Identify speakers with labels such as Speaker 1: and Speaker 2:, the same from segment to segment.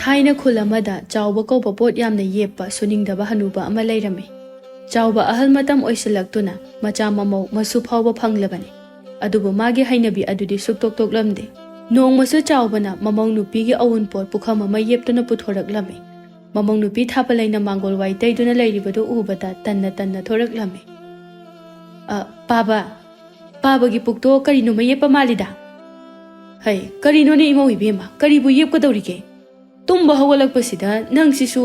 Speaker 1: ꯊꯥꯏꯅ ꯈꯨꯜ ꯑꯃꯗ ꯆꯥꯎꯕ ꯀꯧꯕ ꯄꯣꯠ ꯌꯥꯝꯅ ꯌꯦꯞꯄ ꯁꯨꯅꯤꯡꯗꯕ ꯍꯅꯨꯕ ꯑꯃ ꯂꯩꯔꯝꯃꯤ꯫ ꯆꯥꯎꯕ ꯑꯍꯜ ꯃꯇꯝ ꯑꯣꯏꯁꯤꯜꯂꯛꯇꯨꯅ ꯃꯆꯥ ꯃꯃꯧ ꯃꯁꯨ ꯐꯥꯎꯕ ꯐꯪꯂꯕꯅꯤ꯫ ꯑꯗꯨꯕꯨ ꯃꯥꯒꯤ ꯍꯩꯅꯕꯤ ꯑꯗꯨꯗꯤ ꯁꯨꯛꯇꯣꯛ ꯇꯣꯛꯂꯝꯗꯦ꯫ ꯅꯣꯡꯃꯁꯨ ꯆꯥꯎꯕꯅ ꯃꯃꯧ ꯅꯨꯄꯤꯒꯤ ꯑꯎꯟꯄꯣꯠ ꯄꯨꯈꯝ ꯑꯃ ꯌꯦꯞꯇꯨꯅ ꯄꯨꯊꯣꯔꯛꯂꯝꯃꯤ꯫ ꯃꯃꯧ ꯅꯨꯄꯤ ꯊꯥꯄꯂꯩꯅ ꯃꯥꯡꯒꯣꯜ ꯋꯥꯏ ꯇꯩꯗꯨꯅ ꯂꯩꯔꯤꯕꯗꯨ ꯎꯕꯗ ꯇꯟꯅ ꯇꯟꯅ ꯊꯣꯔꯛꯂꯝꯃꯤ꯫ ꯄꯥꯕꯒꯤ ꯄꯨꯛꯇꯣ ꯀꯔꯤꯅꯣꯃ ꯌꯦꯞꯄ ꯃꯥꯜꯂꯤꯗ꯫ ꯍꯩ, ꯀꯔꯤꯅꯣꯅꯦ ꯏꯃꯧ ꯏꯕꯦꯝꯃ, ꯀꯔꯤꯕꯨ ꯌꯦꯞꯀꯗꯧꯔꯤꯒꯦ? ꯇꯨꯝꯕ ꯍꯧꯒꯠꯂꯛꯄꯁꯤꯗ ꯅꯪꯁꯤꯁꯨ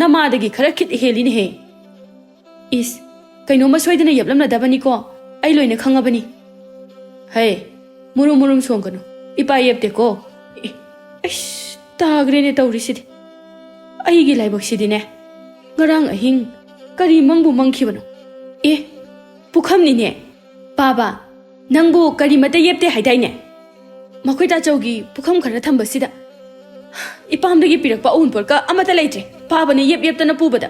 Speaker 1: ꯅꯃꯥꯗꯒꯤ ꯈꯔ ꯈꯤꯠ ꯍꯦꯜꯂꯤꯅꯦꯍꯦ꯫ ꯏꯁ, ꯀꯩꯅꯣꯝꯃ ꯁꯣꯏꯗꯅ ꯌꯦꯞꯂꯝꯂꯗꯕꯅꯤꯀꯣ, ꯑꯩ ꯂꯣꯏꯅ ꯈꯪꯉꯕꯅꯤ꯫ ꯍꯩ, ꯃꯨꯔꯨꯝ ꯃꯨꯔꯨꯝ ꯁꯣꯡꯒꯅꯨ, ꯏꯄꯥ ꯌꯦꯞꯇꯦꯀꯣ꯫ ꯑꯩꯁ, ꯇꯥꯒ꯭ꯔꯦꯅꯦ ꯇꯧꯔꯤꯁꯤꯗꯤ꯫ ꯑꯩꯒꯤ ꯂꯥꯏꯕꯛꯁꯤꯗꯤꯅꯦ, ꯉꯔꯥꯡ ꯑꯍꯤꯡ ꯀꯔꯤ ꯃꯪꯕꯨ ꯃꯪꯈꯤꯕꯅꯣ? ꯄꯨꯈꯝꯅꯤꯅꯦ꯫ ꯄꯥꯕ, ꯅꯪꯕꯨ ꯀꯔꯤꯃꯠꯇ ꯌꯦꯞꯇꯦ ꯍꯥꯏꯗꯥꯏꯅꯦ? ꯃꯈꯣꯏ ꯇꯥꯆꯧꯒꯤ ꯄꯨꯈꯝ ꯈꯔ ꯊꯝꯕꯁꯤꯗ ꯏꯄꯥꯝꯗꯒꯤ ꯄꯤꯔꯛꯄ ꯑꯎꯟꯄꯣꯠꯀ ꯑꯃꯠꯇ ꯂꯩꯇ꯭ꯔꯦ, ꯄꯥꯕꯅ ꯌꯦꯞꯇꯅ ꯄꯨꯕꯗ꯫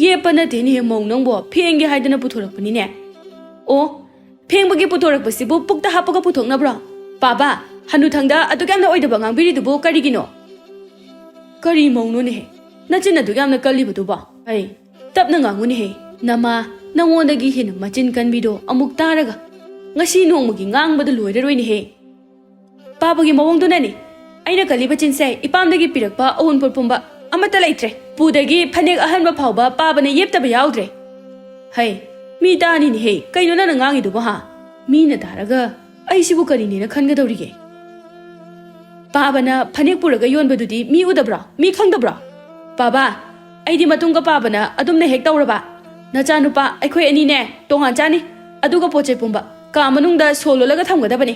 Speaker 1: ꯌꯦꯞꯄ ꯅꯠꯇꯦꯅꯦꯍꯦ ꯃꯧ ꯅꯪꯕꯣ, ꯐꯦꯡꯒꯦ ꯍꯥꯏꯗꯅ ꯄꯨꯊꯣꯔꯛꯄꯅꯤꯅꯦ꯫ ꯑꯣ, ꯐꯦꯡꯕꯒꯤ ꯄꯨꯊꯣꯔꯛꯄꯁꯤꯕꯨ ꯄꯨꯛꯇ ꯍꯥꯞꯄꯒ ꯄꯨꯊꯣꯛꯅꯕ꯭ꯔꯣ? ꯄꯥꯕ, ꯍꯅꯨꯊꯪꯗ ꯑꯗꯨꯛ ꯌꯥꯝꯅ ꯑꯣꯏꯗꯕ ꯉꯥꯡꯕꯤꯔꯤꯗꯨꯕꯨ ꯀꯔꯤꯒꯤꯅꯣ? ꯀꯔꯤ ꯃꯧꯅꯣꯅꯦꯍꯦ, ꯅꯆꯤꯟ ꯑꯗꯨꯛ ꯌꯥꯝꯅ ꯀꯜꯂꯤꯕꯗꯨꯕꯣ? ꯍꯩ, ꯇꯞꯅ ꯉꯥꯡꯉꯨꯅꯦꯍꯦ, ꯅꯃꯥ ꯅꯉꯣꯟꯗꯒꯤ ꯍꯦꯟꯅ ꯃꯆꯤꯟ ꯀꯟꯕꯤꯗꯣ ꯑꯃꯨꯛ ꯇꯥꯔꯒ ꯉꯁꯤ ꯅꯣꯡꯃꯒꯤ ꯉꯥꯡꯕꯗ ꯂꯣꯏꯔꯔꯣꯏꯅꯦꯍꯦ꯫ ꯄꯥꯕꯒꯤ ꯃꯑꯣꯡꯗꯨꯅꯅꯤ, ꯑꯩꯅ ꯀꯜꯂꯤꯕ ꯆꯤꯟꯁꯦ ꯑꯏꯄꯥꯝꯗꯒꯤ ꯄꯤꯔꯛꯄ ꯑꯎꯟꯄꯣꯠ ꯄꯨꯝꯕ ꯑꯃꯠꯇ ꯂꯩꯇ꯭ꯔꯦ, ꯄꯨꯗꯒꯤ ꯐꯅꯦꯛ ꯑꯍꯟꯕ ꯐꯥꯎꯕ ꯄꯥꯕꯅ ꯌꯦꯞꯇꯕ ꯌꯥꯎꯗ꯭ꯔꯦ꯫ ꯍꯩ, ꯃꯤ ꯇꯥꯅꯤꯅꯦꯍꯦ, ꯀꯩꯅꯣ ꯅꯪꯅ ꯉꯥꯡꯉꯤꯗꯨꯕꯣ ꯍꯥ? ꯃꯤꯅ ꯇꯥꯔꯒ ꯑꯩꯁꯤꯕꯨ ꯀꯔꯤꯅꯦꯅ ꯈꯟꯒꯗꯧꯔꯤꯒꯦ? ꯄꯥꯕꯅ ꯐꯅꯦꯛ ꯄꯨꯔꯒ ꯌꯣꯟꯕꯗꯨꯗꯤ ꯃꯤ ꯎꯗꯕ꯭ꯔꯣ? ꯃꯤ ꯈꯪꯗꯕ꯭ꯔꯣ? ꯄꯥꯕ, ꯑꯩꯗꯤ ꯃꯇꯨꯡꯒ ꯄꯥꯕꯅ ꯑꯗꯨꯝꯅ ꯍꯦꯛ ꯇꯧꯔꯕ ꯅꯆꯥꯅꯨꯄꯥ ꯑꯩꯈꯣꯏ ꯑꯅꯤꯅꯦ ꯇꯣꯉꯥꯟ ꯆꯥꯅꯤ, ꯑꯗꯨꯒ ꯄꯣꯠꯆꯩ ꯄꯨꯝꯕ ꯀꯥ ꯃꯅꯨꯡꯗ ꯁꯣ ꯂꯣꯜꯂꯒ ꯊꯝꯒꯗꯕꯅꯤ꯫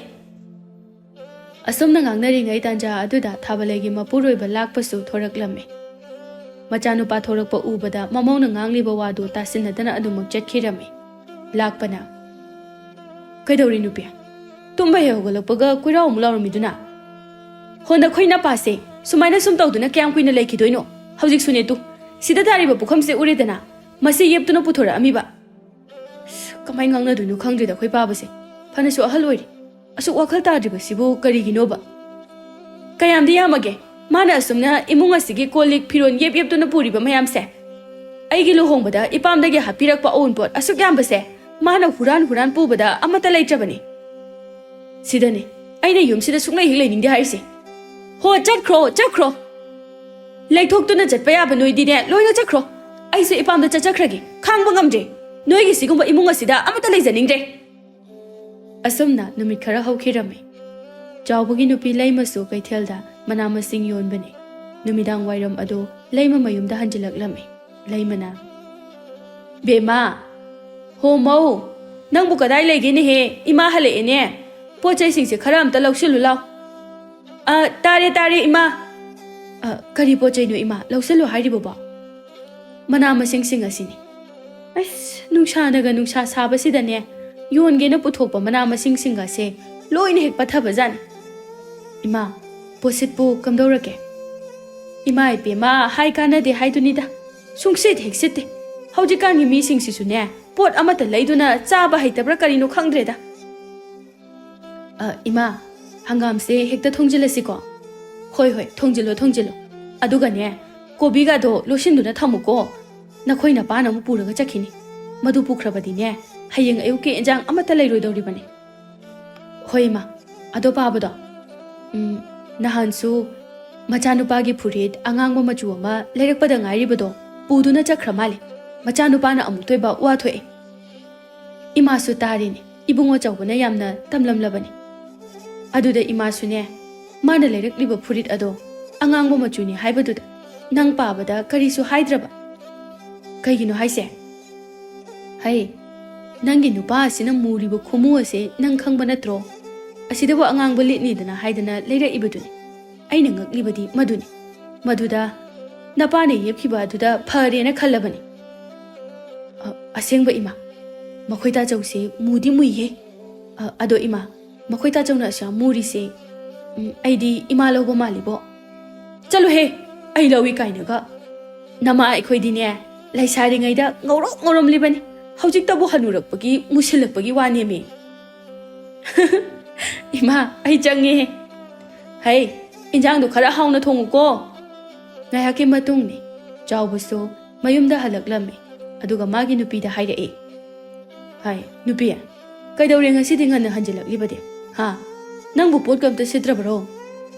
Speaker 1: ꯑꯁꯨꯝꯅ ꯉꯥꯡꯅꯔꯤꯉꯩ ꯇꯥꯟꯖꯥ ꯑꯗꯨꯗ ꯊꯥꯕꯂꯩꯒꯤ ꯃꯄꯨꯔꯣꯏꯕ ꯂꯥꯛꯄꯁꯨ ꯊꯣꯔꯛꯂꯝꯃꯤ꯫ ꯃꯆꯥꯅꯨꯄꯥ ꯊꯣꯔꯛꯄ ꯎꯕꯗ ꯃꯃꯧꯅ ꯉꯥꯡꯂꯤꯕ ꯋꯥꯗꯨ ꯇꯥꯁꯤꯟꯅꯗꯅ ꯑꯗꯨꯃꯛ ꯆꯠꯈꯤꯔꯝꯃꯤ꯫ ꯂꯥꯛꯄꯅ, ꯀꯩꯗꯧꯔꯤ ꯅꯨꯄꯤ? ꯇꯨꯝꯕ ꯍꯦꯛ ꯍꯧꯒꯠꯂꯛꯄꯒ ꯀꯣꯏꯔꯥꯎ ꯑꯃꯨꯛ ꯂꯥꯎꯔꯝꯃꯤꯗꯨꯅ? ꯍꯣ, ꯅꯈꯣꯏ ꯅꯄꯥꯁꯦ ꯁꯨꯃꯥꯏꯅ ꯁꯨꯝ ꯇꯧꯗꯨꯅ ꯀꯌꯥꯝ ꯀꯨꯏꯅ ꯂꯩꯈꯤꯗꯣꯏꯅꯣ? ꯍꯧꯖꯤꯛꯁꯨꯅꯦ ꯇꯨ, ꯁꯤꯗ ꯇꯥꯔꯤꯕ ꯄꯨꯈꯝꯁꯦ ꯎꯔꯦꯗꯅ, ꯃꯁꯤ ꯌꯦꯞꯇꯨꯅ ꯄꯨꯊꯣꯔꯛꯑꯝꯃꯤꯕ꯫ ꯀꯃꯥꯏ ꯉꯥꯡꯅꯗꯣꯏꯅꯣ ꯈꯪꯗ꯭ꯔꯦꯗ ꯑꯩꯈꯣꯏ ꯄꯥꯕꯁꯦ, ꯐꯅꯁꯨ ꯑꯍꯜ ꯑꯣꯏꯔꯤ, ꯑꯁꯨꯛ ꯋꯥꯈꯜ ꯇꯥꯗ꯭ꯔꯤꯕꯁꯤꯕꯨ ꯀꯔꯤꯒꯤꯅꯣꯕ? ꯀꯌꯥꯝꯗꯤ ꯌꯥꯝꯃꯒꯦ ꯃꯥꯅ ꯑꯁꯨꯝꯅ ꯏꯃꯨꯡ ꯑꯁꯤꯒꯤ ꯀꯣꯜꯂꯤꯛ ꯐꯤꯔꯣꯟ ꯌꯦꯞꯇꯨꯅ ꯄꯨꯔꯤꯕ ꯃꯌꯥꯝꯁꯦ? ꯑꯩꯒꯤ ꯂꯨꯍꯣꯡꯕꯗ ꯏꯄꯥꯝꯗꯒꯤ ꯍꯥꯞꯄꯤꯔꯛꯄ ꯑꯎꯟꯄꯣꯠ ꯑꯁꯨꯛ ꯌꯥꯝꯕꯁꯦ ꯃꯥꯅ ꯍꯨꯔꯥꯟ ꯄꯨꯕꯗ ꯑꯃꯠꯇ ꯂꯩꯇ꯭ꯔꯕꯅꯤ꯫ ꯁꯤꯗꯅꯦ ꯑꯩꯅ ꯌꯨꯝꯁꯤꯗ ꯁꯨꯡꯂꯩ ꯍꯦꯛ ꯂꯩꯅꯤꯡꯗꯦ ꯍꯥꯏꯔꯤꯁꯦ꯫ ꯍꯣ, ꯆꯠꯈ꯭ꯔꯣ, ꯂꯩꯊꯣꯛꯇꯨꯅ ꯆꯠꯄ ꯌꯥꯕ ꯅꯣꯏꯗꯤꯅꯦ ꯂꯣꯏꯅ ꯆꯠꯈ꯭ꯔꯣ꯫ ꯑꯩꯁꯨ ꯏꯄꯥꯝꯗ ꯆꯠꯆꯈ꯭ꯔꯒꯦ, ꯈꯥꯡꯕ ꯉꯝꯗ꯭ꯔꯦ, ꯅꯣꯏꯒꯤ ꯁꯤꯒꯨꯝꯕ ꯏꯃꯨꯡ ꯑꯁꯤꯗ ꯑꯃꯠꯇ ꯂꯩꯖꯅꯤꯡꯗ꯭ꯔꯦ꯫ ꯑꯁꯨꯝꯅ ꯅꯨꯃꯤꯠ ꯈꯔ ꯍꯧꯈꯤꯔꯝꯃꯤ꯫ ꯆꯥꯎꯕꯒꯤ ꯅꯨꯄꯤ ꯂꯩꯃꯁꯨ ꯀꯩꯊꯦꯜꯗ ꯃꯅꯥ ꯃꯁꯤꯡ ꯌꯣꯟꯕꯅꯤ꯫ ꯅꯨꯃꯤꯗꯥꯡ ꯋꯥꯏꯔꯝ ꯑꯗꯨ ꯂꯩꯃ ꯃꯌꯨꯝꯗ ꯍꯟꯖꯤꯜꯂꯛꯂꯝꯃꯤ꯫ ꯂꯩꯃꯅ, ꯕꯦꯝꯃ, ꯍꯣ ꯃꯧ, ꯅꯪꯕꯨ ꯀꯗꯥꯏ ꯂꯩꯒꯦꯅꯦꯍꯦ? ꯏꯃꯥ ꯍꯜꯂꯛꯑꯦꯅꯦ, ꯄꯣꯠ ꯆꯩꯁꯤꯡꯁꯦ ꯈꯔ ꯑꯝꯇ ꯂꯧꯁꯤꯜꯂꯨ ꯂꯥꯎ꯫ ꯇꯥꯔꯦ ꯏꯃꯥ꯫ ꯀꯔꯤ ꯄꯣꯠ ꯆꯩꯅꯣ ꯏꯃꯥ ꯂꯧꯁꯤꯜꯂꯨ ꯍꯥꯏꯔꯤꯕꯣ? ꯃꯅꯥ ꯃꯁꯤꯡꯁꯤꯡ ꯑꯁꯤꯅꯤ꯫ ꯑꯁ, ꯅꯨꯡꯁꯥꯅꯒ ꯅꯨꯡꯁꯥ ꯁꯥꯕꯁꯤꯗꯅꯦ ꯌꯣꯟꯒꯦꯅ ꯄꯨꯊꯣꯛꯄ ꯃꯅꯥ ꯃꯁꯤꯡꯁꯤꯡꯒꯁꯦ ꯂꯣꯏꯅ ꯍꯦꯛ ꯄꯠꯊꯕꯖꯥꯠꯅꯤ꯫ ꯏꯃꯥ, ꯄꯣꯠꯁꯤꯠꯄꯨ ꯀꯝꯗꯧꯔꯒꯦ? ꯏꯃꯥ ꯏꯄꯦꯝꯃ ꯍꯥꯏ ꯀꯥꯟꯅꯗꯦ ꯍꯥꯏꯗꯨꯅꯤꯗ, ꯁꯨꯡꯁꯤꯠ ꯍꯦꯛ ꯁꯤꯠꯇꯦ꯫ ꯍꯧꯖꯤꯛꯀꯥꯟꯒꯤ ꯃꯤꯁꯤꯡꯁꯤꯁꯨꯅꯦ ꯄꯣꯠ ꯑꯃꯠꯇ ꯂꯩꯗꯨꯅ ꯆꯥꯕ ꯍꯩꯇꯕ꯭ꯔꯥ ꯀꯔꯤꯅꯣ ꯈꯪꯗ꯭ꯔꯦꯗ꯫ ꯏꯃꯥ, ꯍꯪꯒꯥꯝꯁꯦ ꯍꯦꯛꯇ ꯊꯣꯡꯖꯤꯜꯂꯁꯤꯀꯣ? ꯍꯣꯏ, ꯊꯣꯡꯖꯤꯜꯂꯣ, ꯑꯗꯨꯒꯅꯦ ꯀꯣꯕꯤꯒꯗꯣ ꯂꯣꯏꯁꯤꯟꯗꯨꯅ ꯊꯝꯃꯨꯀꯣ, ꯅꯈꯣꯏ ꯅꯄꯥꯅ ꯑꯃꯨꯛ ꯄꯨꯔꯒ ꯆꯠꯈꯤꯅꯤ꯫ ꯃꯗꯨ ꯄꯨꯈ꯭ꯔꯕꯗꯤꯅꯦ ꯍꯌꯦꯡ ꯑꯌꯨꯛꯀꯤ ꯏꯟꯖꯥꯡ ꯑꯃꯠꯇ ꯂꯩꯔꯣꯏꯗꯧꯔꯤꯕꯅꯤ꯫ ꯍꯣꯏ ꯏꯃꯥ, ꯑꯗꯣ ꯄꯥꯕꯗꯣ, ꯅꯍꯥꯟꯁꯨ ꯃꯆꯥꯅꯨꯄꯥꯒꯤ ꯐꯨꯔꯤꯠ ꯑꯉꯥꯡꯕ ꯃꯆꯨ ꯑꯃ ꯂꯩꯔꯛꯄꯗ ꯉꯥꯏꯔꯤꯕꯗꯣ ꯄꯨꯗꯨꯅ ꯆꯠꯈ꯭ꯔ ꯃꯥꯜꯂꯦ꯫ ꯃꯆꯥꯅꯨꯄꯥꯅ ꯑꯃꯨꯛꯇꯣꯏꯕ ꯋꯥ ꯊꯣꯛꯑꯦ꯫ ꯏꯃꯥꯁꯨ ꯇꯥꯔꯤꯅꯦ, ꯏꯕꯨꯡꯉꯣ ꯆꯧꯕꯅ ꯌꯥꯝꯅ ꯇꯝꯂꯝꯂꯕꯅꯤ꯫ ꯑꯗꯨꯗ ꯏꯃꯥꯁꯨꯅꯦ ꯃꯥꯅ ꯂꯩꯔꯛꯂꯤꯕ ꯐꯨꯔꯤꯠ ꯑꯗꯣ ꯑꯉꯥꯡꯕ ꯃꯆꯨꯅꯤ ꯍꯥꯏꯕꯗꯨꯗ ꯅꯪ ꯄꯥꯕꯗ ꯀꯔꯤꯁꯨ ꯍꯥꯏꯗ꯭ꯔꯕ? ꯀꯩꯒꯤꯅꯣ ꯍꯥꯏꯁꯦ? ꯍꯩ, ꯅꯪꯒꯤ ꯅꯨꯄꯥ ꯑꯁꯤꯅ ꯃꯨꯔꯤꯕ ꯈꯨꯃꯨ ꯑꯁꯦ ꯅꯪ ꯈꯪꯕ ꯅꯠꯇ꯭ꯔꯣ? ꯑꯁꯤꯗꯕꯨ ꯑꯉꯥꯡꯕ ꯂꯤꯠꯅꯤꯗꯅ ꯍꯥꯏꯗꯅ ꯂꯩꯔꯛꯏꯕꯗꯨꯅꯤ꯫ ꯑꯩꯅ ꯉꯛꯂꯤꯕꯗꯤ ꯃꯗꯨꯅꯤ, ꯃꯗꯨꯗ ꯅꯄꯥꯅ ꯌꯦꯞꯈꯤꯕ ꯑꯗꯨꯗ ꯐꯔꯦꯅ ꯈꯜꯂꯕꯅꯤ꯫ ꯑꯁꯦꯡꯕ ꯏꯃꯥ, ꯃꯈꯣꯏ ꯇꯥꯆꯧꯁꯦ ꯃꯨꯗꯤ ꯃꯨꯏꯍꯦ꯫ ꯑꯗꯣ ꯏꯃꯥ, ꯃꯈꯣꯏ ꯇꯥꯆꯧꯅ ꯑꯁꯨꯛ ꯃꯨꯔꯤꯁꯦ ꯑꯩꯗꯤ ꯏꯃꯥ ꯂꯧꯕ ꯃꯥꯜꯂꯤꯕꯣ? ꯆꯠꯂꯨꯍꯦ, ꯑꯩ ꯂꯧꯏ ꯀꯥꯏꯅꯒ꯫ ꯅꯃꯥ ꯑꯩꯈꯣꯏꯗꯤꯅꯦ ꯂꯩꯁꯥꯔꯤꯉꯩꯗ ꯉꯧꯔꯣꯛ ꯉꯧꯔꯝꯂꯤꯕꯅꯤ, ꯍꯧꯖꯤꯛꯇꯕꯨ ꯍꯅꯨꯔꯛꯄꯒꯤ ꯃꯨꯁꯤꯜꯂꯛꯄꯒꯤ ꯋꯥꯅꯦꯃꯤ꯫ ꯏꯃꯥ, ꯑꯩ ꯆꯪꯉꯦ꯫ ꯍꯩ, ꯏꯟꯖꯥꯡꯗꯣ ꯈꯔ ꯍꯥꯎꯅ ꯊꯣꯡꯉꯨꯀꯣ, ꯉꯥꯏꯍꯥꯛꯀꯤ ꯃꯇꯨꯡꯅꯤ ꯆꯥꯎꯕꯁꯨ ꯃꯌꯨꯝꯗ ꯍꯜꯂꯛꯂꯝꯃꯤ ꯑꯗꯨꯒ ꯃꯥꯒꯤ ꯅꯨꯄꯤꯗ ꯍꯥꯏꯔꯛꯏ ꯍꯥꯏ ꯅꯨꯄꯤ ꯀꯩꯗꯧꯔꯦ ꯉꯁꯤꯗꯤ ꯉꯟꯅ ꯍꯟꯖꯤꯜꯂꯛꯂꯤꯕꯗꯤ ꯍꯥ ꯅꯪꯕꯨ ꯄꯣꯠꯀ ꯑꯝꯇ ꯁꯤꯠꯇ꯭ꯔꯕꯔꯣ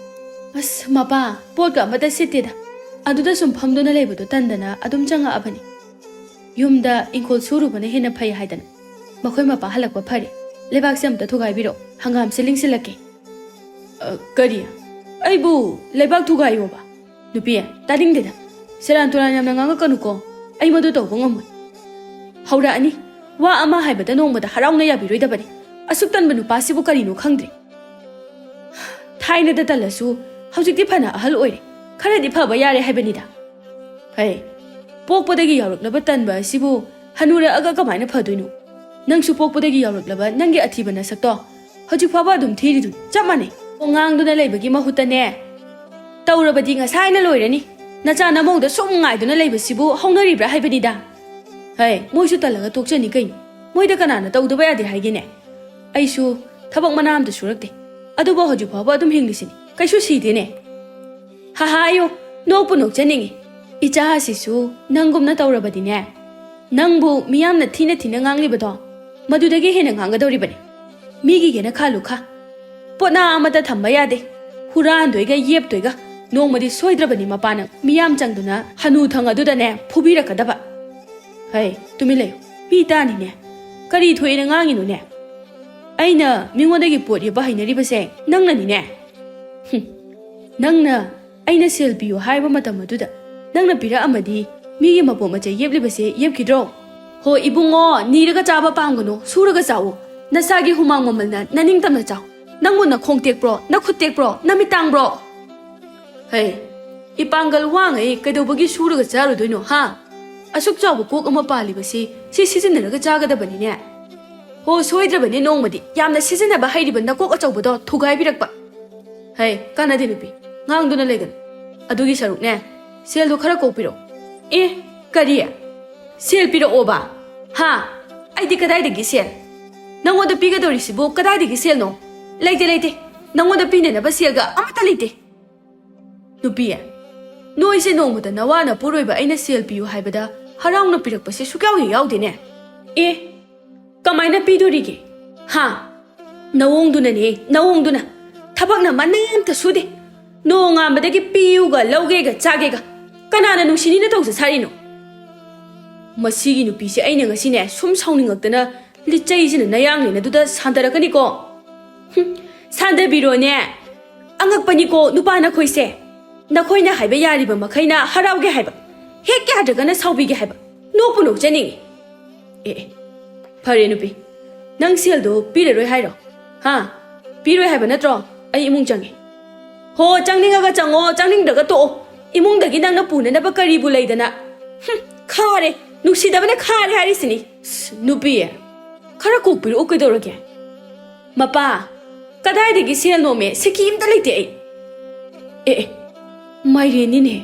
Speaker 1: ꯑꯁ ꯃꯄꯥ ꯄꯣꯠꯀ ꯑꯃꯇ ꯁꯤꯠꯇꯦꯗ ꯑꯗꯨꯗ ꯁꯨꯝ ꯐꯝꯗꯨꯅ ꯂꯩꯕꯗꯣ ꯇꯟꯗꯅ ꯑꯗꯨꯝ ꯆꯪꯉꯛꯑꯕꯅꯤ ꯌꯨꯝꯗ ꯏꯪꯈꯣꯜ ꯁꯨꯔꯨꯕꯅ ꯍꯦꯟꯅ ꯐꯩ ꯍꯥꯏꯗꯅ ꯃꯈꯣꯏ ꯃꯄꯥ ꯍꯜꯂꯛꯄ ꯐꯔꯦ ꯂꯩꯕꯥꯛꯁꯦ ꯑꯝꯇ ꯊꯨꯒꯥꯏꯕꯤꯔꯛꯑꯣ ꯍꯪꯒꯥꯝꯁꯦ ꯂꯤꯡꯁꯤꯜꯂꯛꯀꯦ ꯀꯔꯤ ꯑꯩꯕꯨ ꯂꯩꯕꯥꯛ ꯊꯨꯒꯥꯏꯌꯣꯕ ꯅꯨꯄꯤ ꯇꯥꯅꯤꯡꯗꯦꯗ ꯁꯦꯔꯥꯟ ꯇꯨꯔꯥꯟ ꯌꯥꯝꯅ ꯉꯥꯡꯉꯛꯀꯅꯨꯀꯣ ꯑꯩ ꯃꯗꯨ ꯇꯧꯕ ꯉꯝꯃꯣꯏ ꯍꯧꯔꯛꯑꯅꯤ ꯋꯥ ꯑꯃ ꯍꯥꯏꯕꯗ ꯅꯣꯡꯃꯗ ꯍꯔꯥꯎꯅ ꯌꯥꯕꯤꯔꯣꯏꯗꯕꯅꯤ ꯑꯁꯨꯛ ꯇꯟꯕ ꯅꯨꯄꯥꯁꯤꯕꯨ ꯀꯔꯤꯅꯣ ꯈꯪꯗ꯭ꯔꯤ ꯊꯥꯏꯅꯗ ꯇꯜꯂꯁꯨ ꯍꯧꯖꯤꯛꯇꯤ ꯐꯅ ꯑꯍꯜ ꯑꯣꯏꯔꯦ ꯈꯔꯗꯤ ꯐꯕ ꯌꯥꯔꯦ ꯍꯥꯏꯕꯅꯤꯗ ꯍꯩ ꯄꯣꯛꯄꯗꯒꯤ ꯌꯥꯎꯔꯛꯂꯕ ꯇꯟꯕ ꯑꯁꯤꯕꯨ ꯍꯅꯨꯔꯛꯑꯒ ꯀꯃꯥꯏꯅ ꯐꯗꯣꯏꯅꯣ ꯅꯪꯁꯨ ꯄꯣꯛꯄꯗꯒꯤ ꯌꯥꯎꯔꯛꯂꯕ ꯅꯪꯒꯤ ꯑꯊꯤꯕ ꯅꯁꯛꯇꯣ ꯍꯧꯖꯤꯛ ꯐꯥꯎꯕ ꯑꯗꯨꯝ ꯊꯤꯔꯤꯗꯨ ꯆꯞ ꯃꯥꯟꯅꯩ ꯉꯥꯡꯗꯨꯅ ꯂꯩꯕꯒꯤ ꯃꯍꯨꯠꯇꯅꯦ ꯇꯧꯔꯕꯗꯤ ꯉꯁꯥꯏꯅ ꯂꯣꯏꯔꯅꯤ ꯅꯆꯥ ꯅꯃꯧꯗ ꯁꯨꯝ ꯉꯥꯏꯗꯨꯅ ꯂꯩꯕꯁꯤꯕꯨ ꯍꯧꯅꯔꯤꯕ꯭ꯔꯥ ꯍꯥꯏꯕꯅꯤꯗ ꯍꯩ ꯃꯣꯏꯁꯨ ꯇꯜꯂꯒ ꯇꯣꯛꯆꯅꯤ ꯀꯩꯅꯣ ꯃꯣꯏꯗ ꯀꯅꯥꯅ ꯇꯧꯗꯕ ꯌꯥꯗꯦ ꯍꯥꯏꯒꯦꯅꯦ ꯑꯩꯁꯨ ꯊꯕꯛ ꯃꯅꯥ ꯑꯝꯇ ꯁꯨꯔꯛꯇꯦ ꯑꯗꯨꯕꯨ ꯍꯧꯖꯤꯛ ꯐꯥꯎꯕ ꯑꯗꯨꯝ ꯍꯤꯡꯂꯤꯁꯤꯅꯤ ꯀꯩꯁꯨ ꯁꯤꯗꯦꯅꯦ ꯍꯥꯍꯥ ꯑꯌꯣ ꯅꯣꯛꯄꯨ ꯅꯣꯛꯆꯅꯤꯡꯉꯤ ꯏꯆꯥ ꯑꯁꯤꯁꯨ ꯅꯪꯒꯨꯝꯅ ꯇꯧꯔꯕꯗꯤꯅꯦ ꯅꯪꯕꯨ ꯃꯤꯌꯥꯝꯅ ꯊꯤꯅ ꯊꯤꯅ ꯉꯥꯡꯂꯤꯕꯗꯣ ꯃꯗꯨꯗꯒꯤ ꯍꯦꯟꯅ ꯉꯥꯡꯒꯗꯧꯔꯤꯕꯅꯤ ꯃꯤꯒꯤꯒꯦꯅ ꯈꯥꯜꯂꯨ ꯈꯥ ꯄꯣꯠꯅꯥ ꯑꯃꯠꯇ ꯊꯝꯕ ꯌꯥꯗꯦ ꯍꯨꯔꯥꯟꯗꯣꯏꯒ ꯌꯦꯞꯇꯣꯏꯒ ꯅꯣꯡꯃꯗꯤ ꯁꯣꯏꯗ꯭ꯔꯕꯅꯤ ꯃꯄꯥꯅ ꯃꯤꯌꯥꯝ ꯆꯪꯗꯨꯅ ꯍꯅꯨꯊꯪ ꯑꯗꯨꯗꯅꯦ ꯐꯨꯕꯤꯔꯛꯀꯗꯕ ꯍꯩ ꯇꯨꯃꯤꯟ ꯂꯩꯌꯨ ꯄꯤ ꯇꯥꯅꯤꯅꯦ ꯀꯔꯤ ꯊꯣꯛꯑꯦꯅ ꯉꯥꯡꯉꯤꯅꯣꯅꯦ ꯑꯩꯅ ꯃꯤꯉꯣꯟꯗꯒꯤ ꯄꯣꯠ ꯌꯦꯞꯄ ꯍꯩꯅꯔꯤꯕꯁꯦ ꯅꯪꯅꯅꯤꯅꯦ ꯅꯪꯅ ꯑꯩꯅ ꯁꯦꯜ ꯄꯤꯌꯨ ꯍꯥꯏꯕ ꯃꯇꯝ ꯑꯗꯨꯗ ꯅꯪꯅ ꯄꯤꯔꯛꯑꯃꯗꯤ ꯃꯤꯒꯤ ꯃꯄꯣꯠ ꯃꯆꯩ ꯌꯦꯞꯂꯤꯕꯁꯦ ꯌꯦꯞꯈꯤꯗ꯭ꯔꯣ ꯍꯣ ꯏꯕꯨꯡꯉꯣ ꯅꯤꯔꯒ ꯆꯥꯕ ꯄꯥꯝꯒꯅꯨ ꯁꯨꯔꯒ ꯆꯥꯎꯋꯣ ꯅꯁꯥꯒꯤ ꯍꯨꯃꯥꯡ ꯃꯃꯜꯅ ꯅꯅꯤꯡꯇꯝꯅ ꯆꯥꯎ ꯅꯪꯕꯨ ꯅꯈꯣꯡ ꯇꯦꯛꯄ꯭ꯔꯣ ꯅꯈꯨꯠ ꯇꯦꯛꯄ꯭ꯔꯣ ꯅꯃꯤꯠ ꯇꯥꯡꯕ꯭ꯔꯣ ꯍꯩ ꯏꯄꯥꯡꯒꯜ ꯋꯥꯡꯉꯩ ꯀꯩꯗꯧꯕꯒꯤ ꯁꯨꯔꯒ ꯆꯥꯔꯨꯗꯣꯏꯅꯣ ꯍꯥ ꯑꯁꯨꯛ ꯆꯥꯎꯕ ꯀꯣꯛ ꯑꯃ ꯄꯥꯜꯂꯤꯕꯁꯤ ꯁꯤ ꯁꯤꯖꯤꯟꯅꯔꯒ ꯆꯥꯒꯗꯕꯅꯤꯅꯦ ꯍꯣ ꯁꯣꯏꯗ꯭ꯔꯕꯅꯤ ꯅꯣꯡꯃꯗꯤ ꯌꯥꯝꯅ ꯁꯤꯖꯤꯟꯅꯕ ꯍꯩꯔꯤꯕ ꯅꯀꯣꯛ ꯑꯆꯧꯕꯗꯣ ꯊꯨꯒꯥꯏꯕꯤꯔꯛꯄ ꯍꯩ ꯀꯥꯟꯅꯗꯦ ꯅꯨꯄꯤ ꯉꯥꯡꯗꯨꯅ ꯂꯩꯒꯅꯨ ꯑꯗꯨꯒꯤ ꯁꯔꯨꯛꯅꯦ ꯁꯦꯜꯗꯣ ꯈꯔ ꯀꯣꯛꯄꯤꯔꯛꯑꯣ ꯑꯦ ꯀꯔꯤ ꯁꯦꯜ ꯄꯤꯔꯛꯑꯣꯕ ꯍꯥ ꯑꯩꯗꯤ ꯀꯗꯥꯏꯗꯒꯤ ꯁꯦꯜ ꯅꯪꯉꯣꯟꯗ ꯄꯤꯒꯗꯧꯔꯤꯁꯤꯕꯨ ꯀꯗꯥꯏꯗꯒꯤ ꯁꯦꯜꯅꯣ ꯂꯩꯇꯦ ꯂꯩꯇꯦ ꯅꯪꯉꯣꯟꯗ ꯄꯤꯅꯅꯕ ꯁꯦꯜꯒ ꯑꯃꯠꯇ ꯂꯩꯇꯦ ꯅꯨꯄꯤ ꯅꯣꯏꯁꯦ ꯅꯣꯡꯃꯗ ꯅꯋꯥꯅ ꯄꯨꯔꯣꯏꯕ ꯑꯩꯅ ꯁꯦꯜ ꯄꯤꯌꯨ ꯍꯥꯏꯕꯗ ꯍꯔꯥꯎꯅ ꯄꯤꯔꯛꯄꯁꯦ ꯁꯨꯛꯌꯥꯎ ꯍꯦꯛ ꯌꯥꯎꯗꯦꯅꯦ ꯑꯦ ꯀꯃꯥꯏꯅ ꯄꯤꯗꯣꯔꯤꯒꯦ ꯍꯥ ꯅꯋꯣꯡꯗꯨꯅꯅꯦ ꯅꯋꯣꯡꯗꯨꯅ ꯊꯕꯛꯅ ꯃꯅꯥ ꯑꯝꯇ ꯁꯨꯗꯦ ꯅꯣꯡꯉꯥꯟꯕꯗꯒꯤ ꯄꯤꯌꯨꯒ ꯂꯧꯒꯦꯒ ꯆꯥꯒꯦꯒ ꯀꯅꯥꯅ ꯅꯨꯡꯁꯤꯅꯤꯅ ꯇꯧꯖ ꯁꯥꯔꯤꯅꯣ ꯃꯁꯤꯒꯤ ꯅꯨꯄꯤꯁꯦ ꯑꯩꯅ ꯉꯁꯤꯅꯦ ꯁꯨꯝ ꯁꯥꯎꯅꯤꯡꯉꯛꯇꯅ ꯂꯤꯆꯩꯁꯤꯅ ꯅꯌꯥꯡꯂꯦꯟ ꯑꯗꯨꯗ ꯁꯥꯟꯗꯔꯛꯀꯅꯤꯀꯣ ꯁꯥꯟꯗꯕꯤꯔꯣꯅꯦ ꯑꯉꯛꯄꯅꯤꯀꯣ ꯅꯨꯄꯥ ꯅꯈꯣꯏꯁꯦ ꯅꯈꯣꯏꯅ ꯍꯥꯏꯕ ꯌꯥꯔꯤꯕ ꯃꯈꯩꯅ ꯍꯔꯥꯎꯒꯦ ꯍꯥꯏꯕ ꯍꯦꯛ ꯌꯥꯗ꯭ꯔꯒꯅ ꯁꯥꯎꯕꯤꯒꯦ ꯍꯥꯏꯕ ꯅꯣꯛꯄꯨ ꯅꯣꯛꯆꯅꯤꯡꯉꯤ ꯑꯦ ꯐꯔꯦ ꯅꯨꯄꯤ ꯅꯪ ꯁꯦꯜꯗꯣ ꯄꯤꯔꯔꯣꯏ ꯍꯥꯏꯔꯣ ꯍꯥ ꯄꯤꯔꯣꯏ ꯍꯥꯏꯕ ꯅꯠꯇ꯭ꯔꯣ ꯑꯩ ꯏꯃꯨꯡ ꯆꯪꯉꯦ ꯍꯣ ꯆꯪꯅꯤꯡꯉꯒ ꯆꯪꯉꯣ ꯆꯪꯅꯤꯡꯗ꯭ꯔꯒ ꯇꯣꯛꯑꯣ ꯏꯃꯨꯡꯗꯒꯤ ꯅꯪꯅ ꯄꯨꯅꯅꯕ ꯀꯔꯤꯕꯨ ꯂꯩꯗꯅ ꯈꯥꯔꯦ ꯅꯨꯡꯁꯤꯗꯕꯅ ꯈꯥꯔꯦ ꯍꯥꯏꯔꯤꯁꯤꯅꯤ ꯅꯨꯄꯤ ꯈꯔ ꯀꯣꯛꯄꯤꯔꯛꯎ ꯀꯩꯗꯧꯔꯒꯦ ꯃꯄꯥ ꯀꯗꯥꯏꯗꯒꯤ ꯁꯦꯜꯅꯣꯃꯦ ꯁꯤꯀꯤ ꯑꯝꯇ ꯂꯩꯇꯦ ꯑꯩ ꯑꯦ ꯃꯥꯏꯔꯦꯟꯅꯤꯅꯦ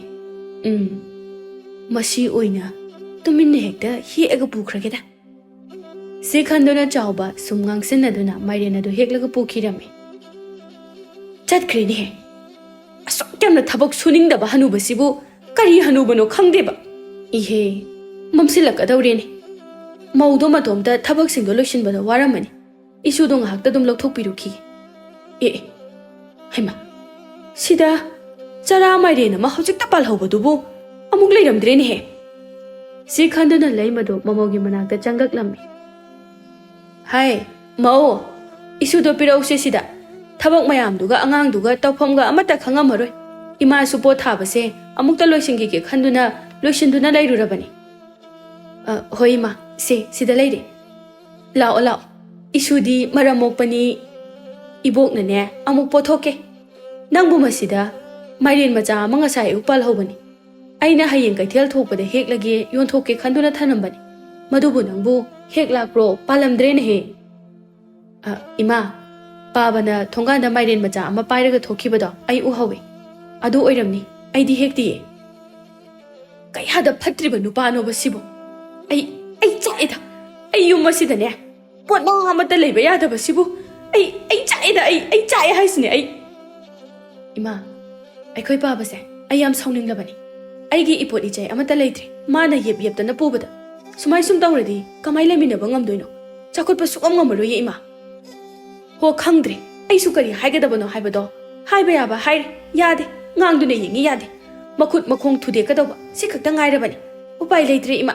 Speaker 1: ꯃꯁꯤ ꯑꯣꯏꯅ ꯇꯨꯃꯤꯟꯅ ꯍꯦꯛꯇ ꯍꯦꯛꯑꯒ ꯄꯨꯈ꯭ꯔꯒꯦꯗ ꯁꯤ ꯈꯟꯗꯨꯅ ꯆꯥꯎꯕ ꯁꯨꯝ ꯉꯥꯡꯁꯤꯟꯅꯗꯨꯅ ꯃꯥꯏꯔꯦꯟ ꯑꯗꯨ ꯍꯦꯛꯂꯒ ꯄꯨꯈꯤꯔꯝꯃꯤ ꯆꯠꯈ꯭ꯔꯦꯅꯦꯍꯦ ꯑꯁꯨꯛ ꯌꯥꯝꯅ ꯊꯕꯛ ꯁꯨꯅꯤꯡꯗꯕ ꯍꯅꯨꯕꯁꯤꯕꯨ ꯀꯔꯤ ꯍꯅꯨꯕꯅꯣ ꯈꯪꯗꯦꯕ ꯏꯍꯦ ꯃꯝꯁꯤꯜꯂꯛꯀꯗꯧꯔꯦꯅꯦ ꯃꯧꯗꯣ ꯃꯇꯣꯝꯇ ꯊꯕꯛꯁꯤꯡꯗꯣ ꯂꯣꯏꯁꯤꯟꯕꯗ ꯋꯥꯔꯝꯃꯅꯤ ꯏꯁꯨꯗꯣ ꯉꯥꯏꯍꯥꯛꯇ ꯑꯗꯨꯝ ꯂꯧꯊꯣꯛꯄꯤꯔꯨꯈꯤꯒꯦ ꯑꯦ ꯍꯩꯃꯥ ꯁꯤꯗ ꯆꯔꯥ ꯃꯥꯏꯔꯦꯟ ꯑꯃ ꯍꯧꯖꯤꯛꯇ ꯄꯥꯜꯍꯧꯕꯗꯨꯕꯨ ꯑꯃꯨꯛ ꯂꯩꯔꯝꯗ꯭ꯔꯦꯅꯦꯍꯦ ꯁꯤ ꯈꯟꯗꯨꯅ ꯂꯩꯃꯗꯣ ꯃꯃꯧꯒꯤ ꯃꯅꯥꯛꯇ ꯆꯪꯒꯛꯂꯝꯃꯤ ꯍꯥꯏ ꯃꯧ ꯏꯁꯨꯗꯣ ꯄꯤꯔꯛꯎꯁꯦ ꯁꯤꯗ ꯊꯕꯛ ꯃꯌꯥꯝꯗꯨꯒ ꯑꯉꯥꯡꯗꯨꯒ ꯇꯧꯐꯝꯒ ꯑꯃꯠꯇ ꯈꯪꯉꯝꯃꯔꯣꯏ ꯏꯃꯥꯁꯨ ꯄꯣꯠ ꯊꯥꯕꯁꯦ ꯑꯃꯨꯛꯇ ꯂꯣꯏꯁꯤꯟꯈꯤꯒꯦ ꯈꯟꯗꯨꯅ ꯂꯣꯏꯁꯤꯟꯗꯨꯅ ꯂꯩꯔꯨꯔꯕꯅꯤ ꯍꯣꯏ ꯏꯃꯥ ꯁꯤꯗ ꯂꯩꯔꯦ ꯂꯥꯛꯑꯣ ꯂꯥꯛꯑꯣ ꯏꯁꯨꯗꯤ ꯃꯔꯝ ꯃꯣꯛꯄꯅꯤ ꯏꯕꯣꯛꯅꯅꯦ ꯑꯃꯨꯛ ꯄꯣꯊꯣꯛꯀꯦ ꯅꯪꯕꯨ ꯃꯁꯤꯗ ꯃꯥꯏꯔꯦꯟ ꯃꯆꯥ ꯑꯃ ꯉꯁꯥꯏ ꯑꯌꯨꯛ ꯄꯥꯜꯍꯧꯕꯅꯤ ꯑꯩꯅ ꯍꯌꯦꯡ ꯀꯩꯊꯦꯜ ꯊꯣꯛꯄꯗ ꯍꯦꯛꯂꯒꯦ ꯌꯣꯟꯊꯣꯛꯀꯦ ꯈꯟꯗꯨꯅ ꯊꯅꯝꯕꯅꯤ ꯃꯗꯨꯕꯨ ꯅꯪꯕꯨ ꯍꯦꯛ ꯂꯥꯛꯄ꯭ꯔꯣ ꯄꯥꯜꯂꯝꯗ꯭ꯔꯦꯅꯦꯍꯦ ꯏꯃꯥ ꯄꯥꯕꯅ ꯊꯣꯡꯒꯥꯟꯗ ꯃꯥꯏꯔꯦꯟ ꯃꯆꯥ ꯑꯃ ꯄꯥꯏꯔꯒ ꯊꯣꯛꯈꯤꯕꯗꯣ ꯑꯩ ꯎꯍꯧꯋꯦ ꯑꯗꯨ ꯑꯣꯏꯔꯝꯅꯤ ꯑꯩꯗꯤ ꯍꯦꯛꯇꯤꯌꯦ ꯀꯌꯥꯗ ꯐꯠꯇ꯭ꯔꯤꯕ ꯅꯨꯄꯥꯅꯣꯕ ꯁꯤꯕꯨ ꯑꯩ ꯆꯥꯛꯑꯦꯗ ꯑꯩ ꯌꯨꯝ ꯑꯁꯤꯗꯅꯦ ꯄꯣꯠꯅꯥ ꯑꯃꯠꯇ ꯂꯩꯕ ꯌꯥꯗꯕꯁꯤꯕꯨ ꯑꯩ ꯆꯥꯛꯑꯦꯗ ꯑꯩ ꯆꯥꯛꯑꯦ ꯍꯥꯏꯁꯤꯅꯦ ꯑꯩ ꯏꯃꯥ ꯑꯩꯈꯣꯏ ꯄꯥꯕꯁꯦ ꯑꯩ ꯌꯥꯝ ꯁꯥꯎꯅꯤꯡꯂꯕꯅꯤ ꯑꯩꯒꯤ ꯏꯄꯣꯠ ꯏꯆꯩ ꯑꯃꯠꯇ ꯂꯩꯇ꯭ꯔꯦ ꯃꯥꯅ ꯌꯦꯞꯇꯅ ꯄꯨꯕꯗ ꯁꯨꯃꯥꯏ ꯁꯨꯝ ꯇꯧꯔꯗꯤ ꯀꯃꯥꯏ ꯂꯩꯃꯤꯟꯅꯕ ꯉꯝꯗꯣꯏꯅꯣ ꯆꯥꯎꯈꯠꯄ ꯁꯨꯛꯉꯝ ꯉꯝꯃꯔꯣꯏꯌꯦ ꯏꯃꯥ ꯍꯣ ꯈꯪꯗ꯭ꯔꯦ ꯑꯩꯁꯨ ꯀꯔꯤ ꯍꯥꯏꯒꯗꯕꯅꯣ ꯍꯥꯏꯕꯗꯣ ꯍꯥꯏꯕ ꯌꯥꯕ ꯍꯥꯏꯔꯦ ꯌꯥꯗꯦ ꯉꯥꯡꯗꯨꯅ ꯌꯦꯡꯉꯤ ꯌꯥꯗꯦ ꯃꯈꯨꯠ ꯃꯈꯣꯡ ꯊꯨꯗꯦꯛꯀꯗꯧꯕ ꯁꯤ ꯈꯛꯇ ꯉꯥꯏꯔꯕꯅꯤ ꯎꯄꯥꯏ ꯂꯩꯇ꯭ꯔꯦ ꯏꯃꯥ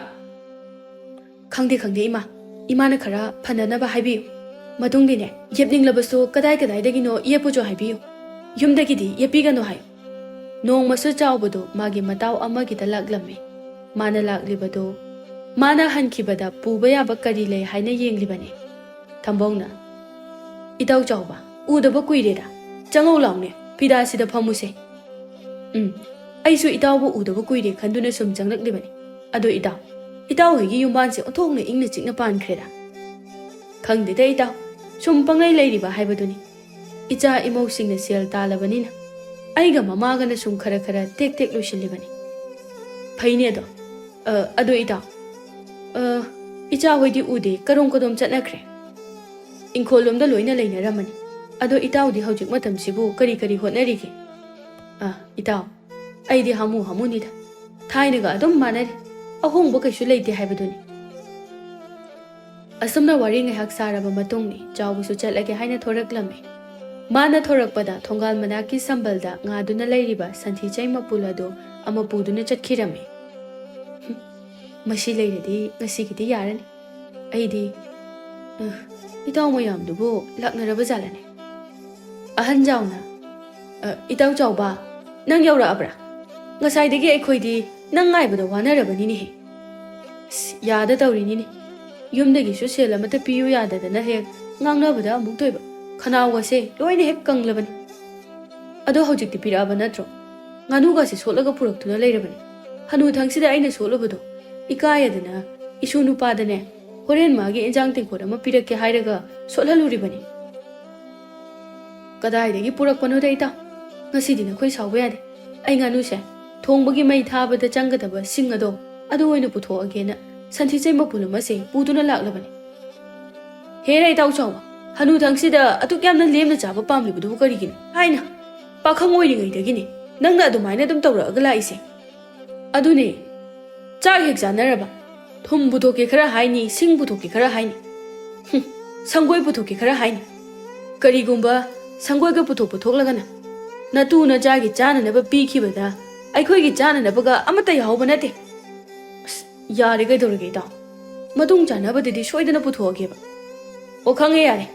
Speaker 1: ꯈꯪꯗꯦ ꯏꯃꯥ ꯏꯃꯥꯅ ꯈꯔ ꯐꯅꯅꯕ ꯍꯥꯏꯕꯤꯌꯨ ꯃꯇꯨꯡꯗꯤꯅꯦ ꯌꯦꯞꯅꯤꯡꯂꯕꯁꯨ ꯀꯗꯥꯏꯗꯒꯤꯅꯣ ꯌꯦꯞꯄꯨꯆꯣ ꯍꯥꯏꯕꯤꯌꯨ ꯌꯨꯝꯗꯒꯤꯗꯤ ꯌꯦꯞꯄꯤꯒꯅꯨ ꯍꯥꯏꯌꯨ ꯅꯣꯡꯃꯁꯨ ꯆꯥꯎꯕꯗꯣ ꯃꯥꯒꯤ ꯃꯇꯥꯎ ꯑꯃꯒꯤꯗ ꯂꯥꯛꯂꯝꯃꯤ ꯃꯥꯅ ꯂꯥꯛꯂꯤꯕꯗꯣ ꯃꯥꯅ ꯍꯟꯈꯤꯕꯗ ꯄꯨꯕ ꯌꯥꯕ ꯀꯔꯤ ꯂꯩ ꯍꯥꯏꯅ ꯌꯦꯡꯂꯤꯕꯅꯤ ꯊꯝꯕꯧꯅ ꯏꯇꯥꯎ ꯆꯥꯎꯕ ꯎꯗꯕ ꯀꯨꯏꯔꯦꯗ ꯆꯪꯉꯧ ꯂꯥꯎꯅꯦ ꯐꯤꯗꯥꯁꯤꯗ ꯐꯝꯃꯨꯁꯦ ꯑꯩꯁꯨ ꯏꯇꯥꯎꯕꯨ ꯎꯗꯕ ꯀꯨꯏꯔꯦ ꯈꯟꯗꯨꯅ ꯁꯨꯝ ꯆꯪꯂꯛꯂꯤꯕꯅꯤ ꯑꯗꯣ ꯏꯇꯥꯎ ꯍꯣꯏꯒꯤ ꯌꯨꯝꯕꯥꯟꯁꯦ ꯑꯣꯟꯊꯣꯛꯅ ꯏꯪꯅ ꯆꯤꯛꯅ ꯄꯥꯟꯈ꯭ꯔꯦꯗ ꯈꯪꯗꯦꯗ ꯏꯇꯥꯎ ꯁꯨꯝ ꯄꯪꯂꯩ ꯂꯩꯔꯤꯕ ꯍꯥꯏꯕꯗꯨꯅꯤ ꯏꯆꯥ ꯏꯃꯧꯁꯤꯡꯅ ꯁꯦꯜ ꯇꯥꯜꯂꯕꯅꯤꯅ ꯑꯩꯒ ꯃꯃꯥꯒꯅ ꯁꯨꯝ ꯈꯔ ꯇꯦꯛ ꯇꯦꯛ ꯂꯣꯏꯁꯤꯜꯂꯤꯕꯅꯤ ꯐꯩꯅꯦ ꯑꯗꯣ ꯏꯇꯥꯎ ꯏꯆꯥ ꯍꯣꯏꯗꯤ ꯎꯗꯦ ꯀꯗꯣꯝ ꯆꯠꯅꯈ꯭ꯔꯦ ꯏꯪꯈꯣꯜꯂꯣꯝꯗ ꯂꯣꯏꯅ ꯂꯩꯅꯔꯝꯃꯅꯤ ꯑꯗꯣ ꯏꯇꯥꯎꯗꯤ ꯍꯧꯖꯤꯛ ꯃꯇꯝꯁꯤꯕꯨ ꯀꯔꯤ ꯍꯣꯠꯅꯔꯤꯒꯦ ꯏꯇꯥꯎ ꯑꯩꯗꯤ ꯍꯥꯃꯨꯅꯤꯗ ꯊꯥꯏꯅꯒ ꯑꯗꯨꯝ ꯃꯥꯟꯅꯔꯤ ꯑꯍꯣꯡꯕ ꯀꯩꯁꯨ ꯂꯩꯇꯦ ꯍꯥꯏꯕꯗꯨꯅꯤ ꯑꯁꯨꯝꯅ ꯋꯥꯔꯤ ꯉꯥꯏꯍꯥꯛ ꯁꯥꯔꯕ ꯃꯇꯨꯡꯅꯤ ꯆꯥꯎꯕꯁꯨ ꯆꯠꯂꯒꯦ ꯍꯥꯏꯅ ꯊꯣꯔꯛꯂꯝꯃꯤ ꯃꯥꯅ ꯊꯣꯔꯛꯄꯗ ꯊꯣꯡꯒꯥꯜ ꯃꯅꯥꯛꯀꯤ ꯁꯝꯕꯜꯗ ꯉꯥꯗꯨꯅ ꯂꯩꯔꯤꯕ ꯁꯟꯊꯤ ꯃꯄꯨꯜ ꯑꯗꯨ ꯑꯃ ꯄꯨꯗꯨꯅ ꯆꯠꯈꯤꯔꯝꯃꯤ ꯃꯁꯤ ꯂꯩꯔꯗꯤ ꯉꯁꯤꯒꯤꯗꯤ ꯌꯥꯔꯅꯤ ꯑꯩꯗꯤ ꯏꯇꯥꯎ ꯃꯌꯥꯝꯗꯨꯕꯨ ꯂꯥꯛꯅꯔꯕ ꯖꯥꯠꯂꯅꯦ ꯑꯍꯟ ꯖꯥꯎꯅ ꯏꯇꯥꯎ ꯆꯥꯎꯕ ꯅꯪ ꯌꯧꯔꯛꯑꯕ꯭ꯔꯥ ꯉꯁꯥꯏꯗꯒꯤ ꯑꯩꯈꯣꯏꯗꯤ ꯅꯪ ꯉꯥꯏꯕꯗ ꯋꯥꯅꯔꯕꯅꯤꯅꯦꯍꯦ ꯌꯥꯗ ꯇꯧꯔꯤꯅꯤꯅꯦ ꯌꯨꯝꯗꯒꯤꯁꯨ ꯁꯦꯜ ꯑꯃꯠꯇ ꯄꯤꯌꯨ ꯌꯥꯗꯗꯅ ꯍꯦꯛ ꯉꯥꯡꯅꯕꯗ ꯑꯃꯨꯛ ꯇꯣꯏꯕ ꯈꯅꯥꯎꯒꯁꯦ ꯂꯣꯏꯅ ꯍꯦꯛ ꯀꯪꯂꯕꯅꯤ ꯑꯗꯣ ꯍꯧꯖꯤꯛꯇꯤ ꯄꯤꯔꯛꯑꯕ ꯅꯠꯇ꯭ꯔꯣ ꯉꯥꯅꯨꯒꯁꯦ ꯁꯣꯠꯂꯒ ꯄꯨꯔꯛꯇꯨꯅ ꯂꯩꯔꯕꯅꯤ ꯍꯅꯨꯊꯪꯁꯤꯗ ꯑꯩꯅ ꯁꯣꯠꯂꯨꯕꯗꯣ ꯏꯀꯥꯏꯌꯗꯅ ꯏꯁꯨ ꯅꯨꯄꯥꯗꯅꯦ ꯍꯣꯔꯦꯟ ꯃꯥꯒꯤ ꯏꯟꯖꯥꯡ ꯇꯦꯡꯀꯣꯠ ꯑꯃ ꯄꯤꯔꯛꯀꯦ ꯍꯥꯏꯔꯒ ꯁꯣꯠꯍꯜꯂꯨꯔꯤꯕꯅꯤ ꯀꯗꯥꯏꯗꯒꯤ ꯄꯨꯔꯛꯄꯅꯣꯗ ꯏꯇꯥꯎ ꯉꯁꯤꯗꯤ ꯅꯈꯣꯏ ꯁꯥꯎꯕ ꯌꯥꯗꯦ ꯑꯩ ꯉꯥꯅꯨꯁꯦ ꯊꯣꯡꯕꯒꯤ ꯃꯩ ꯊꯥꯕꯗ ꯆꯪꯒꯗꯕ ꯁꯤꯡ ꯑꯗꯣ ꯑꯗꯨ ꯑꯣꯏꯅ ꯄꯨꯊꯣꯛꯑꯒꯦꯅ ꯁꯟꯊꯤ ꯃꯄꯨꯜ ꯑꯃꯁꯦ ꯄꯨꯗꯨꯅ ꯂꯥꯛꯂꯕꯅꯤ ꯍꯦꯔ ꯏꯇꯥꯎ ꯆꯥꯎꯕ ꯍꯅꯨꯊꯪꯁꯤꯗ ꯑꯗꯨꯛ ꯌꯥꯝꯅ ꯂꯦꯝꯅ ꯆꯥꯕ ꯄꯥꯝꯂꯤꯕꯗꯨꯕꯨ ꯀꯔꯤꯒꯤꯅꯣ ꯍꯥꯏꯅ ꯄꯥꯈꯪ ꯑꯣꯏꯔꯤꯉꯩꯗꯒꯤꯅꯤ ꯅꯪꯅ ꯑꯗꯨꯃꯥꯏꯅ ꯑꯗꯨꯝ ꯇꯧꯔꯛꯑꯒ ꯂꯥꯛꯏꯁꯦ ꯑꯗꯨꯅꯦ ꯆꯥꯛ ꯍꯦꯛ ꯆꯥꯅꯔꯕ ꯊꯨꯝ ꯄꯨꯊꯣꯛꯀꯦ ꯈꯔ ꯍꯥꯏꯅꯤ ꯁꯤꯡ ꯄꯨꯊꯣꯛꯀꯦ ꯈꯔ ꯍꯥꯏꯅꯤ ꯁꯪꯒꯣꯏ ꯄꯨꯊꯣꯛꯀꯦ ꯈꯔ ꯍꯥꯏꯅꯤ ꯀꯔꯤꯒꯨꯝꯕ ꯁꯪꯒꯣꯏꯒ ꯄꯨꯊꯣꯛꯄ ꯊꯣꯛꯂꯒꯅ ꯅꯇꯨ ꯅꯆꯥꯒꯤ ꯆꯥꯅꯅꯕ ꯄꯤꯈꯤꯕꯗ ꯑꯩꯈꯣꯏꯒꯤ ꯆꯥꯅꯅꯕꯒ ꯑꯃꯠꯇ ꯌꯥꯎꯕ ꯅꯠꯇꯦ ꯌꯥꯔꯦ ꯀꯩꯗꯧꯔꯒꯦ ꯏꯇꯥꯎ ꯃꯇꯨꯡ ꯆꯥꯅꯕꯗꯗꯤ ꯁꯣꯏꯗꯅ ꯄꯨꯊꯣꯛꯑꯒꯦꯕ ꯑꯣ ꯈꯪꯉꯦ ꯌꯥꯔꯦ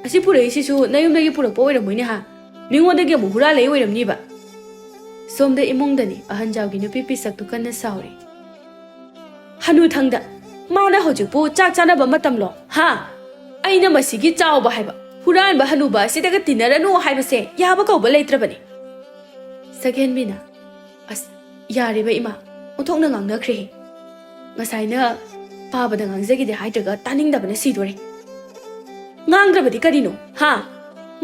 Speaker 1: ꯑꯁꯤ ꯄꯨꯔꯛꯏꯁꯤꯁꯨ ꯅꯌꯨꯝꯗꯒꯤ ꯄꯨꯔꯛꯄ ꯑꯣꯏꯔꯝꯃꯣꯏꯅꯦ ꯃꯤꯉꯣꯟꯗꯒꯤ ꯑꯃꯨꯛ ꯍꯨꯔꯥꯜꯂꯛꯏ ꯑꯣꯏꯔꯝꯅꯤꯕ ꯁꯣꯝꯗ ꯏꯃꯨꯡꯗꯅꯤ ꯑꯍꯟꯖꯥꯎꯒꯤ ꯅꯨꯄꯤ ꯄꯤꯁꯛꯇꯨ ꯀꯟꯅ ꯁꯥꯎꯔꯤ ꯍꯅꯨꯊꯪꯗ ꯃꯥꯅ ꯍꯧꯖꯤꯛꯄꯨ ꯆꯥꯛ ꯆꯥꯅꯕ ꯃꯇꯝꯂꯣ ꯑꯩꯅ ꯃꯁꯤꯒꯤ ꯆꯥꯎꯕ ꯍꯥꯏꯕ ꯍꯨꯔꯥꯟꯕ ꯍꯅꯨꯕ ꯑꯁꯤꯗꯒ ꯇꯤꯟꯅꯔꯅꯨ ꯍꯥꯏꯕꯁꯦ ꯌꯥꯕ ꯀꯧꯕ ꯂꯩꯇ꯭ꯔꯕꯅꯤ ꯁꯛꯍꯦꯟꯕꯤꯅ ꯑꯁ ꯌꯥꯔꯦꯕ ꯏꯃꯥ ꯑꯣꯟꯊꯣꯛꯅ ꯉꯥꯡꯅꯈ꯭ꯔꯦ ꯉꯁꯥꯏꯅ ꯄꯥꯕꯗ ꯉꯥꯡꯖꯒꯤꯗꯦ ꯍꯥꯏꯗ꯭ꯔꯒ ꯇꯥꯅꯤꯡꯗꯕꯅ ꯁꯤꯗꯣꯔꯦ ꯉꯥꯡꯗ꯭ꯔꯕꯗꯤ ꯀꯔꯤꯅꯣ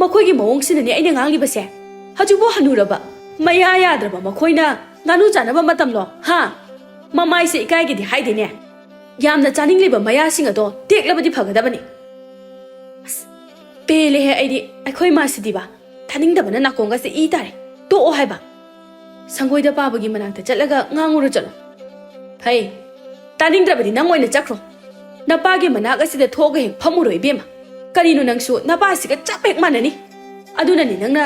Speaker 1: ꯃꯈꯣꯏꯒꯤ ꯃꯑꯣꯡꯁꯤꯅꯅꯦ ꯑꯩꯅ ꯉꯥꯡꯂꯤꯕꯁꯦ ꯍꯧꯖꯤꯛꯄꯨ ꯍꯅꯨꯔꯕ ꯃꯌꯥ ꯌꯥꯗ꯭ꯔꯕ ꯃꯈꯣꯏꯅ ꯉꯥꯅꯨ ꯆꯥꯅꯕ ꯃꯇꯝꯂꯣ ꯃꯃꯥꯏꯁꯦ ꯏꯀꯥꯏꯒꯤꯗꯤ ꯍꯥꯏꯗꯦꯅꯦ ꯌꯥꯝꯅ ꯆꯥꯅꯤꯡꯂꯤꯕ ꯃꯌꯥꯁꯤꯡ ꯑꯗꯣ ꯇꯦꯛꯂꯕꯗꯤ ꯐꯒꯗꯕꯅꯤ ꯑꯁ ꯄꯦꯜꯂꯦꯍꯦ ꯑꯩꯗꯤ ꯑꯩꯈꯣꯏ ꯃꯥꯁꯤꯗꯤꯕ ꯊꯥꯅꯤꯡꯗꯕꯅ ꯅꯥꯀꯣꯡꯒꯁꯦ ꯏ ꯇꯥꯔꯦ ꯇꯣꯛꯑꯣ ꯍꯥꯏꯕ ꯁꯪꯒꯣꯏꯗ ꯄꯥꯕꯒꯤ ꯃꯅꯥꯛꯇ ꯆꯠꯂꯒ ꯉꯥꯡꯉꯨꯔ ꯆꯠꯂꯣ ꯍꯩ ꯇꯥꯅꯤꯡꯗ꯭ꯔꯕꯗꯤ ꯅꯪ ꯑꯣꯏꯅ ꯆꯠꯈ꯭ꯔꯣ ꯅꯄꯥꯒꯤ ꯃꯅꯥꯛ ꯑꯁꯤꯗ ꯊꯣꯛꯑꯒ ꯍꯦꯛ ꯐꯝꯃꯨꯔꯣ ꯏꯕꯦꯝꯃ ꯀꯔꯤꯅꯣ ꯅꯪꯁꯨ ꯅꯄꯥꯁꯤꯒ ꯆꯞ ꯍꯦꯛ ꯃꯥꯟꯅꯅꯤ ꯑꯗꯨꯅꯅꯤ ꯅꯪꯅ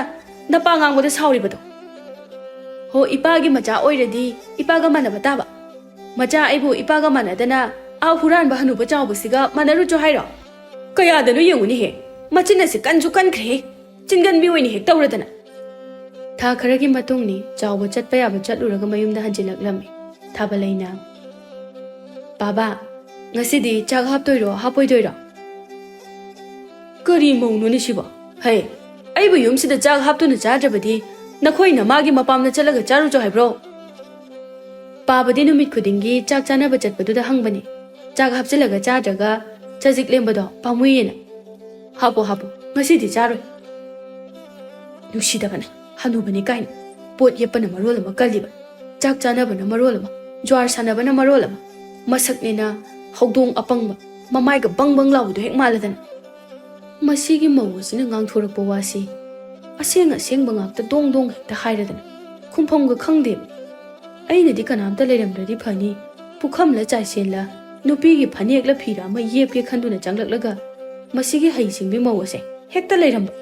Speaker 1: ꯅꯄꯥ ꯉꯥꯡꯕꯗ ꯁꯥꯎꯔꯤꯕꯗꯣ ꯍꯣ ꯏꯄꯥꯒꯤ ꯃꯆꯥ ꯑꯣꯏꯔꯗꯤ ꯏꯄꯥꯒ ꯃꯥꯟꯅꯕ ꯇꯥꯕ ꯃꯆꯥ ꯑꯩꯕꯨ ꯏꯄꯥꯒ ꯃꯥꯟꯅꯗꯅ ꯍꯨꯔꯥꯟꯕ ꯍꯅꯨꯕ ꯆꯥꯎꯕꯁꯤꯒ ꯃꯥꯟꯅꯔꯨꯆꯣ ꯍꯥꯏꯔꯣ ꯀꯌꯥꯗꯅꯣ ꯌꯦꯡꯉꯨꯅꯦꯍꯦ ꯃꯆꯤꯟ ꯑꯁꯤ ꯀꯟꯁꯨ ꯀꯟꯈ꯭ꯔꯦꯍꯦ ꯆꯤꯟꯒꯟꯕꯤ ꯑꯣꯏꯅ ꯍꯦꯛ ꯇꯧꯔꯗꯅ ꯊꯥ ꯈꯔꯒꯤ ꯃꯇꯨꯡꯅꯤ ꯆꯥꯎꯕ ꯆꯠꯄ ꯌꯥꯕ ꯆꯠꯂꯨꯔꯒ ꯃꯌꯨꯝꯗ ꯍꯟꯖꯤꯜꯂꯛꯂꯝꯃꯤ ꯊꯥꯕꯂꯩꯅ ꯕꯥꯕꯥ ꯉꯁꯤꯗꯤ ꯆꯥꯛ ꯍꯥꯞꯇꯣꯏꯔꯣ ꯍꯥꯞꯄꯣꯏꯗꯣꯏꯔꯣ ꯀꯔꯤ ꯃꯧꯅꯣꯅꯦ ꯁꯤꯕꯣ ꯍꯩ ꯑꯩꯕꯨ ꯌꯨꯝꯁꯤꯗ ꯆꯥꯛ ꯍꯥꯞꯇꯨꯅ ꯆꯥꯗ꯭ꯔꯕꯗꯤ ꯅꯈꯣꯏꯅ ꯃꯥꯒꯤ ꯃꯄꯥꯝꯗ ꯆꯠꯂꯒ ꯆꯥꯔꯨꯆꯣ ꯍꯥꯏꯕ꯭ꯔꯣ ꯄꯥꯕꯗꯤ ꯅꯨꯃꯤꯠ ꯈꯨꯗꯤꯡꯒꯤ ꯆꯥꯛ ꯆꯥꯅꯕ ꯆꯠꯄꯗꯨꯗ ꯍꯪꯕꯅꯤ ꯆꯥꯛ ꯍꯥꯞꯆꯤꯜꯂꯒ ꯆꯥꯗ꯭ꯔꯒ ꯆꯖꯤꯛ ꯂꯦꯝꯕꯗꯣ ꯄꯥꯝꯃꯨꯏꯌꯦꯅ ꯍꯥꯞꯄꯣ ꯉꯁꯤꯗꯤ ꯆꯥꯔꯣꯏ ꯅꯨꯡꯁꯤꯗꯕꯅ ꯍꯅꯨꯕꯅꯤ ꯀꯥꯏꯅ ꯄꯣꯠ ꯌꯦꯞꯄꯅ ꯃꯔꯣꯜ ꯑꯃ ꯀꯜꯂꯤꯕ ꯆꯥꯛ ꯆꯥꯅꯕꯅ ꯃꯔꯣꯜ ꯑꯃ ꯖ꯭ꯋꯥꯔ ꯁꯥꯟꯅꯕꯅ ꯃꯔꯣꯜ ꯑꯃ ꯃꯁꯛꯅꯤꯅ ꯍꯧꯗꯣꯡ ꯑꯄꯪꯕ ꯃꯃꯥꯏꯒ ꯕꯪ ꯂꯥꯎꯕꯗꯣ ꯍꯦꯛ ꯃꯥꯜꯂꯗꯅ ꯃꯁꯤꯒꯤ ꯃꯧ ꯑꯁꯤꯅ ꯉꯥꯡꯊꯣꯔꯛꯄ ꯋꯥꯁꯤ ꯑꯁꯦꯡ ꯑꯁꯦꯡꯕ ꯉꯥꯛꯇ ꯗꯣꯡ ꯍꯦꯛꯇ ꯍꯥꯏꯔꯗꯅ ꯈꯨꯝꯐꯝꯒ ꯈꯪꯗꯦꯕ ꯑꯩꯅꯗꯤ ꯀꯅꯥꯝꯇ ꯂꯩꯔꯝꯗ꯭ꯔꯗꯤ ꯐꯅꯤ ꯄꯨꯈꯝꯂ ꯆꯥꯏꯁꯦꯜꯂ ꯅꯨꯄꯤꯒꯤ ꯐꯅꯦꯛꯂ ꯐꯤꯔ ꯑꯃ ꯌꯦꯞꯀꯦ ꯈꯟꯗꯨꯅ ꯆꯪꯂꯛꯂꯒ ꯃꯁꯤꯒꯤ ꯍꯩꯁꯤꯡꯕꯤ ꯃꯧ ꯑꯁꯦ ꯍꯦꯛꯇ ꯂꯩꯔꯝꯕ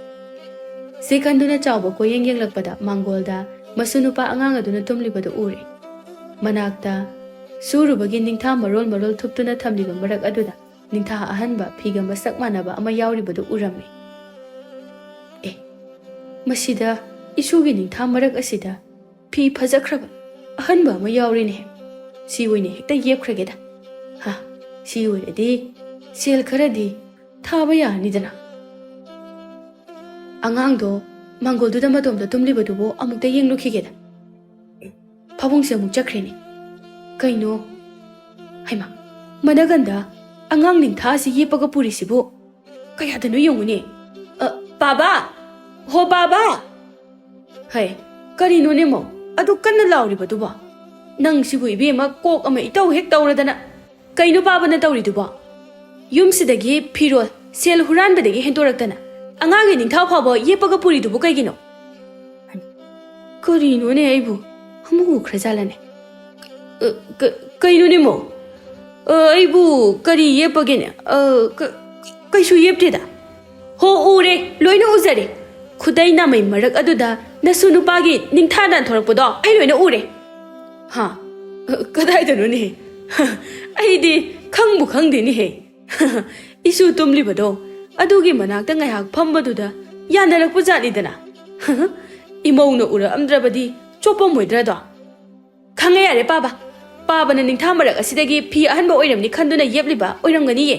Speaker 1: ꯁꯤ ꯈꯟꯗꯨꯅ ꯆꯥꯎꯕ ꯀꯣꯌꯦꯡ ꯌꯦꯡꯂꯛꯄꯗ ꯃꯥꯡꯒꯣꯜꯗ ꯃꯁꯨ ꯅꯨꯄꯥ ꯑꯉꯥꯡ ꯑꯗꯨꯅ ꯇꯨꯝꯂꯤꯕꯗꯨ ꯎꯔꯦ ꯃꯅꯥꯛꯇ ꯁꯨꯔꯨꯕꯒꯤ ꯅꯤꯡꯊꯥ ꯃꯔꯣꯜ ꯃꯔꯣꯜ ꯊꯨꯞꯇꯨꯅ ꯊꯝꯂꯤꯕ ꯃꯔꯛ ꯑꯗꯨꯗ ꯅꯤꯡꯊꯥ ꯑꯍꯟꯕ ꯐꯤꯒ ꯃꯁꯛ ꯃꯥꯟꯅꯕ ꯑꯃ ꯌꯥꯎꯔꯤꯕꯗꯨ ꯎꯔꯝꯃꯤ ꯃꯁꯤꯗ ꯏꯁꯨꯒꯤ ꯅꯤꯡꯊꯥ ꯃꯔꯛ ꯑꯁꯤꯗ ꯐꯤ ꯐꯖꯈ꯭ꯔꯕ ꯑꯍꯟꯕ ꯑꯃ ꯌꯥꯎꯔꯤꯅꯦ ꯁꯤ ꯑꯣꯏꯅ ꯍꯦꯛꯇ ꯌꯦꯞꯈ꯭ꯔꯒꯦꯗ ꯁꯤ ꯑꯣꯏꯔꯗꯤ ꯁꯦꯜ ꯈꯔꯗꯤ ꯊꯥꯕ ꯌꯥꯔꯅꯤꯗꯅ ꯑꯉꯥꯡꯗꯣ ꯃꯥꯡꯒꯣꯜꯗꯨꯗ ꯃꯇꯣꯝꯗ ꯇꯨꯝꯂꯤꯕꯗꯨꯕꯨ ꯑꯃꯨꯛꯇ ꯌꯦꯡꯂꯨꯈꯤꯒꯦꯗ ꯐꯥꯕꯨꯡꯁꯦ ꯑꯃꯨꯛ ꯆꯠꯈ꯭ꯔꯦꯅꯦ ꯀꯩꯅꯣ ꯍꯩꯃꯥ ꯃꯅꯒꯟꯗ ꯑꯉꯥꯡ ꯅꯤꯡꯊꯥ ꯑꯁꯤ ꯌꯦꯞꯄꯒ ꯄꯨꯔꯤꯁꯤꯕꯨ ꯀꯌꯥꯗꯅꯣ ꯌꯦꯡꯉꯨꯅꯦ ꯕꯥꯕꯥ ꯍꯣ ꯕꯥꯕꯥ ꯍꯩ ꯀꯔꯤꯅꯣꯅꯦ ꯃꯧ ꯑꯗꯨ ꯀꯟꯅ ꯂꯥꯎꯔꯤꯕꯗꯨꯕꯣ ꯅꯪꯁꯤꯕꯨ ꯏꯕꯦꯝꯃ ꯀꯣꯛ ꯑꯃ ꯏꯇꯧ ꯍꯦꯛ ꯇꯧꯔꯗꯅ ꯀꯩꯅꯣ ꯄꯥꯕꯅ ꯇꯧꯔꯤꯗꯨꯕꯣ ꯌꯨꯝꯁꯤꯗꯒꯤ ꯐꯤꯔꯣꯜ ꯁꯦꯜ ꯍꯨꯔꯥꯟꯕꯗꯒꯤ ꯍꯦꯟꯗꯣꯔꯛꯇꯅ ꯑꯉꯥꯡꯒꯤ ꯅꯤꯡꯊꯥ ꯐꯥꯎꯕ ꯌꯦꯞꯄꯒ ꯄꯨꯔꯤꯗꯨꯕꯨ ꯀꯩꯒꯤꯅꯣ ꯀꯔꯤꯅꯣꯅꯦ ꯑꯩꯕꯨ ꯑꯃꯨꯛ ꯎꯈ꯭ꯔꯖꯥꯠꯂꯅꯦ ꯀꯩꯅꯣꯅꯦ ꯃꯧ ꯑꯩꯕꯨ ꯀꯔꯤ ꯌꯦꯞꯄꯒꯦꯅꯦ ꯀꯩꯁꯨ ꯌꯦꯞꯇꯦꯗ ꯍꯣ ꯎꯔꯦ ꯂꯣꯏꯅ ꯎꯖꯔꯦ ꯈꯨꯗꯩ ꯅꯥꯃꯩ ꯃꯔꯛ ꯑꯗꯨꯗ ꯅꯁꯨ ꯅꯨꯄꯥꯒꯤ ꯅꯤꯡꯊꯥ ꯅꯥꯟꯊꯣꯔꯛꯄꯗꯣ ꯑꯩ ꯂꯣꯏꯅ ꯎꯔꯦ ꯀꯗꯥꯏꯗꯅꯣꯅꯦ ꯑꯩꯗꯤ ꯈꯪꯕꯨ ꯈꯪꯗꯦꯅꯦꯍꯦ ꯏꯁꯨ ꯇꯨꯝꯂꯤꯕꯗꯣ ꯑꯗꯨꯒꯤ ꯃꯅꯥꯛꯇ ꯉꯥꯏꯍꯥꯛ ꯐꯝꯕꯗꯨꯗ ꯌꯥꯅꯔꯛꯄ ꯖꯥꯠꯅꯤꯗꯅ ꯏꯃꯧꯅ ꯎꯔꯛꯑꯝꯗ꯭ꯔꯕꯗꯤ ꯆꯣꯞꯄꯝꯃꯣꯏꯗ꯭ꯔꯗꯣ ꯈꯪꯉꯦ ꯌꯥꯔꯦ ꯄꯥꯕꯅ ꯅꯤꯡꯊꯥ ꯃꯔꯛ ꯑꯁꯤꯗꯒꯤ ꯐꯤ ꯑꯍꯟꯕ ꯑꯣꯏꯔꯝꯅꯤ ꯈꯟꯗꯨꯅ ꯌꯦꯞꯂꯤꯕ ꯑꯣꯏꯔꯝꯒꯅꯤꯌꯦ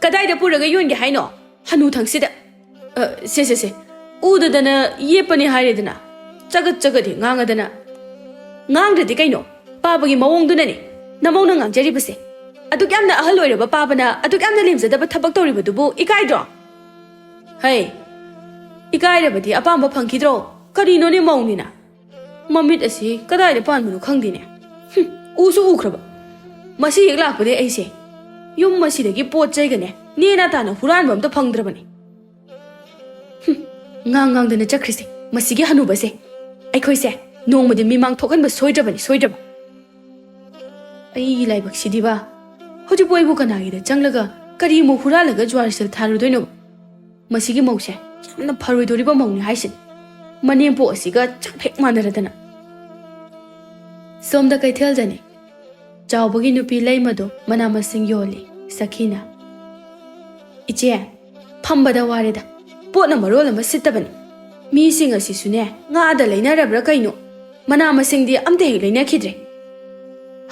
Speaker 1: ꯀꯗꯥꯏꯗ ꯄꯨꯔꯒ ꯌꯣꯟꯒꯦ ꯍꯥꯏꯅꯣ ꯍꯅꯨꯊꯪꯁꯤꯗ ꯁꯦ ꯎꯗꯗꯅ ꯌꯦꯞꯄꯅꯤ ꯍꯥꯏꯔꯦꯗꯅ ꯆꯒꯠ ꯉꯥꯡꯉꯗꯅ ꯉꯥꯡꯗ꯭ꯔꯗꯤ ꯀꯩꯅꯣ ꯄꯥꯕꯒꯤ ꯃꯑꯣꯡꯗꯨꯅꯅꯦ ꯅꯃꯧꯅ ꯉꯥꯡꯖꯔꯤꯕꯁꯦ ꯑꯗꯨꯛ ꯌꯥꯝꯅ ꯑꯍꯜ ꯑꯣꯏꯔꯕ ꯄꯥꯕꯅ ꯑꯗꯨꯛ ꯌꯥꯝꯅ ꯂꯦꯝꯖꯗꯕ ꯊꯕꯛ ꯇꯧꯔꯤꯕꯗꯨꯕꯨ ꯏꯀꯥꯏꯗ꯭ꯔꯣ ꯍꯩ ꯏꯀꯥꯏꯔꯕꯗꯤ ꯑꯄꯥꯝꯕ ꯐꯪꯈꯤꯗ꯭ꯔꯣ ꯀꯔꯤꯅꯣꯅꯦ ꯃꯧꯅꯤꯅ ꯃꯃꯤꯠ ꯑꯁꯤ ꯀꯗꯥꯏꯗ ꯄꯥꯟꯕꯅꯣ ꯈꯪꯗꯦꯅꯦ ꯎꯁꯨ ꯎꯈ꯭ꯔꯕ ꯃꯁꯤ ꯍꯦꯛ ꯂꯥꯛꯄꯗꯩ ꯑꯩꯁꯦ ꯌꯨꯝ ꯑꯁꯤꯗꯒꯤ ꯄꯣꯠ ꯆꯩꯒꯅꯦ ꯅꯦꯅꯥ ꯇꯥꯅ ꯍꯨꯔꯥꯟꯕ ꯑꯝꯇ ꯐꯪꯗ꯭ꯔꯕꯅꯤ ꯉꯥꯡꯗꯅ ꯆꯠꯈ꯭ꯔꯤꯁꯦ ꯃꯁꯤꯒꯤ ꯍꯅꯨꯕꯁꯦ ꯑꯩꯈꯣꯏꯁꯦ ꯅꯣꯡꯃꯗꯤ ꯃꯤꯃꯥꯡ ꯊꯣꯛꯍꯟꯕ ꯁꯣꯏꯗ꯭ꯔꯕ ꯑꯩꯒꯤ ꯂꯥꯏꯕꯛꯁꯤꯗꯤꯕ ꯍꯧꯖꯤꯛꯄꯨ ꯑꯩꯕꯨ ꯀꯅꯥꯒꯤꯗ ꯆꯪꯂꯒ ꯀꯔꯤꯃꯨꯛ ꯍꯨꯔꯥꯜꯂꯒ ꯖ꯭ꯋꯥꯔꯁꯦꯜ ꯊꯥꯔꯨꯗꯣꯏꯅꯣ ꯃꯁꯤꯒꯤ ꯃꯧꯁꯦ ꯌꯥꯝꯅ ꯐꯔꯣꯏꯗꯣꯔꯤꯕ ꯃꯧꯅꯤ ꯍꯥꯏꯁꯤꯅꯤ ꯃꯅꯦꯝꯄꯣꯛ ꯑꯁꯤꯒ ꯆꯞ ꯍꯦꯛ ꯃꯥꯟꯅꯔꯗꯅ ꯁꯣꯝꯗ ꯀꯩꯊꯦꯜꯗꯅꯤ ꯆꯥꯎꯕꯒꯤ ꯅꯨꯄꯤ ꯂꯩꯃꯗꯣ ꯃꯅꯥ ꯃꯁꯤꯡ ꯌꯣꯜꯂꯤ ꯁꯈꯤꯅ ꯏꯆꯦ ꯐꯝꯕꯗ ꯋꯥꯔꯦꯗ ꯄꯣꯠꯅ ꯃꯔꯣꯜ ꯑꯃ ꯁꯤꯠꯇꯕꯅꯤ ꯃꯤꯁꯤꯡ ꯑꯁꯤꯁꯨꯅꯦ ꯉꯥꯗ ꯂꯩꯅꯔꯕ꯭ꯔꯥ ꯀꯩꯅꯣ ꯃꯅꯥ ꯃꯁꯤꯡꯗꯤ ꯑꯝꯇ ꯍꯦꯛ ꯂꯩꯅꯈꯤꯗ꯭ꯔꯦ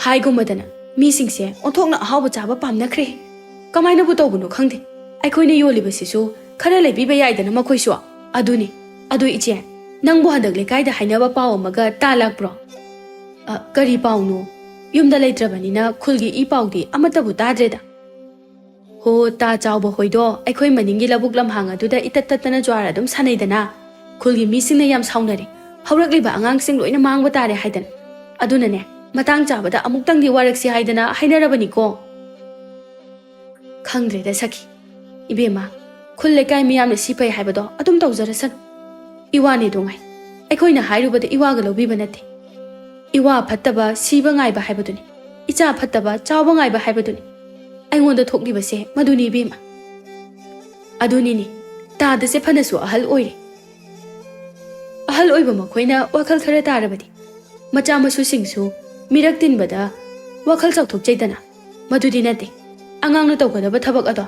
Speaker 1: ꯍꯥꯏꯒꯨꯝꯕꯗꯅ ꯃꯤꯁꯤꯡꯁꯦ ꯑꯣꯟꯊꯣꯛꯅ ꯑꯍꯥꯎꯕ ꯆꯥꯕ ꯄꯥꯝꯅꯈ꯭ꯔꯦ ꯀꯃꯥꯏꯅꯕꯨ ꯇꯧꯕꯅꯣ ꯈꯪꯗꯦ ꯑꯩꯈꯣꯏꯅ ꯌꯣꯜꯂꯤꯕꯁꯤꯁꯨ ꯈꯔ ꯂꯩꯕꯤꯕ ꯌꯥꯏꯗꯅ ꯃꯈꯣꯏꯁꯨ ꯑꯗꯨ ꯏꯆꯦ ꯅꯪꯕꯨ ꯍꯟꯗꯛ ꯂꯩꯀꯥꯏꯗ ꯍꯥꯏꯅꯕ ꯄꯥꯎ ꯑꯃꯒ ꯇꯥꯜꯂꯛꯄ꯭ꯔꯣ ꯀꯔꯤ ꯄꯥꯎꯅꯣ ꯌꯨꯝꯗ ꯂꯩꯇ꯭ꯔꯕꯅꯤꯅ ꯈꯨꯜꯒꯤ ꯏ ꯄꯥꯎꯗꯤ ꯑꯃꯠꯇꯕꯨ ꯇꯥꯗ꯭ꯔꯦꯗ ꯍꯣ ꯇꯥ ꯆꯥꯎꯕ ꯍꯣꯏꯗꯣ ꯑꯩꯈꯣꯏ ꯃꯅꯤꯡꯒꯤ ꯂꯧꯕꯨꯛ ꯂꯝꯍꯥꯡ ꯑꯗꯨꯗ ꯏꯇꯠ ꯇꯠꯇꯅ ꯖ꯭ꯋꯥꯔ ꯑꯗꯨꯝ ꯁꯥꯟꯅꯩꯗꯅ ꯈꯨꯜꯒꯤ ꯃꯤꯁꯤꯡꯅ ꯌꯥꯝ ꯁꯥꯎꯅꯔꯦ ꯍꯧꯔꯛꯂꯤꯕ ꯑꯉꯥꯡꯁꯤꯡ ꯂꯣꯏꯅ ꯃꯥꯡꯕ ꯇꯥꯔꯦ ꯍꯥꯏꯗꯅ ꯑꯗꯨꯅꯅꯦ ꯃꯇꯥꯡ ꯆꯥꯕꯗ ꯑꯃꯨꯛꯇꯪꯗꯤ ꯋꯥꯔꯛꯁꯤ ꯍꯥꯏꯗꯅ ꯍꯥꯏꯅꯔꯕꯅꯤꯀꯣ ꯈꯪꯗ꯭ꯔꯦꯗ ꯁꯈꯤ ꯏꯕꯦꯝꯃ ꯈꯨꯜ ꯂꯩꯀꯥꯏ ꯃꯤꯌꯥꯝꯅ ꯁꯤ ꯐꯩ ꯍꯥꯏꯕꯗꯣ ꯑꯗꯨꯝ ꯇꯧꯖꯔꯁꯅꯨ ꯏꯋꯥꯅꯦ ꯗꯣꯉꯥꯏ ꯑꯩꯈꯣꯏꯅ ꯍꯥꯏꯔꯨꯕꯗ ꯏꯋꯥꯒ ꯂꯧꯕꯤꯕ ꯅꯠꯇꯦ ꯏꯋꯥ ꯐꯠꯇꯕ ꯁꯤꯕ ꯉꯥꯏꯕ ꯍꯥꯏꯕꯗꯨꯅꯤ ꯏꯆꯥ ꯐꯠꯇꯕ ꯆꯥꯎꯕ ꯉꯥꯏꯕ ꯍꯥꯏꯕꯗꯨꯅꯤ ꯑꯩꯉꯣꯟꯗ ꯊꯣꯛꯂꯤꯕꯁꯦ ꯃꯗꯨꯅꯤ ꯏꯕꯦꯝꯃ ꯑꯗꯨꯅꯤꯅꯦ ꯇꯥꯗꯁꯦ ꯐꯅꯁꯨ ꯑꯍꯜ ꯑꯣꯏꯔꯦ ꯑꯍꯜ ꯑꯣꯏꯕ ꯃꯈꯣꯏꯅ ꯋꯥꯈꯜ ꯈꯔ ꯇꯥꯔꯕꯗꯤ ꯃꯆꯥ ꯃꯁꯨꯁꯤꯡꯁꯨ ꯃꯤꯔꯛ ꯇꯤꯟꯕꯗ ꯋꯥꯈꯜ ꯆꯥꯎꯊꯣꯛꯆꯩꯗꯅ ꯃꯗꯨꯗꯤ ꯅꯠꯇꯦ ꯑꯉꯥꯡꯅ ꯇꯧꯒꯗꯕ ꯊꯕꯛ ꯑꯗꯣ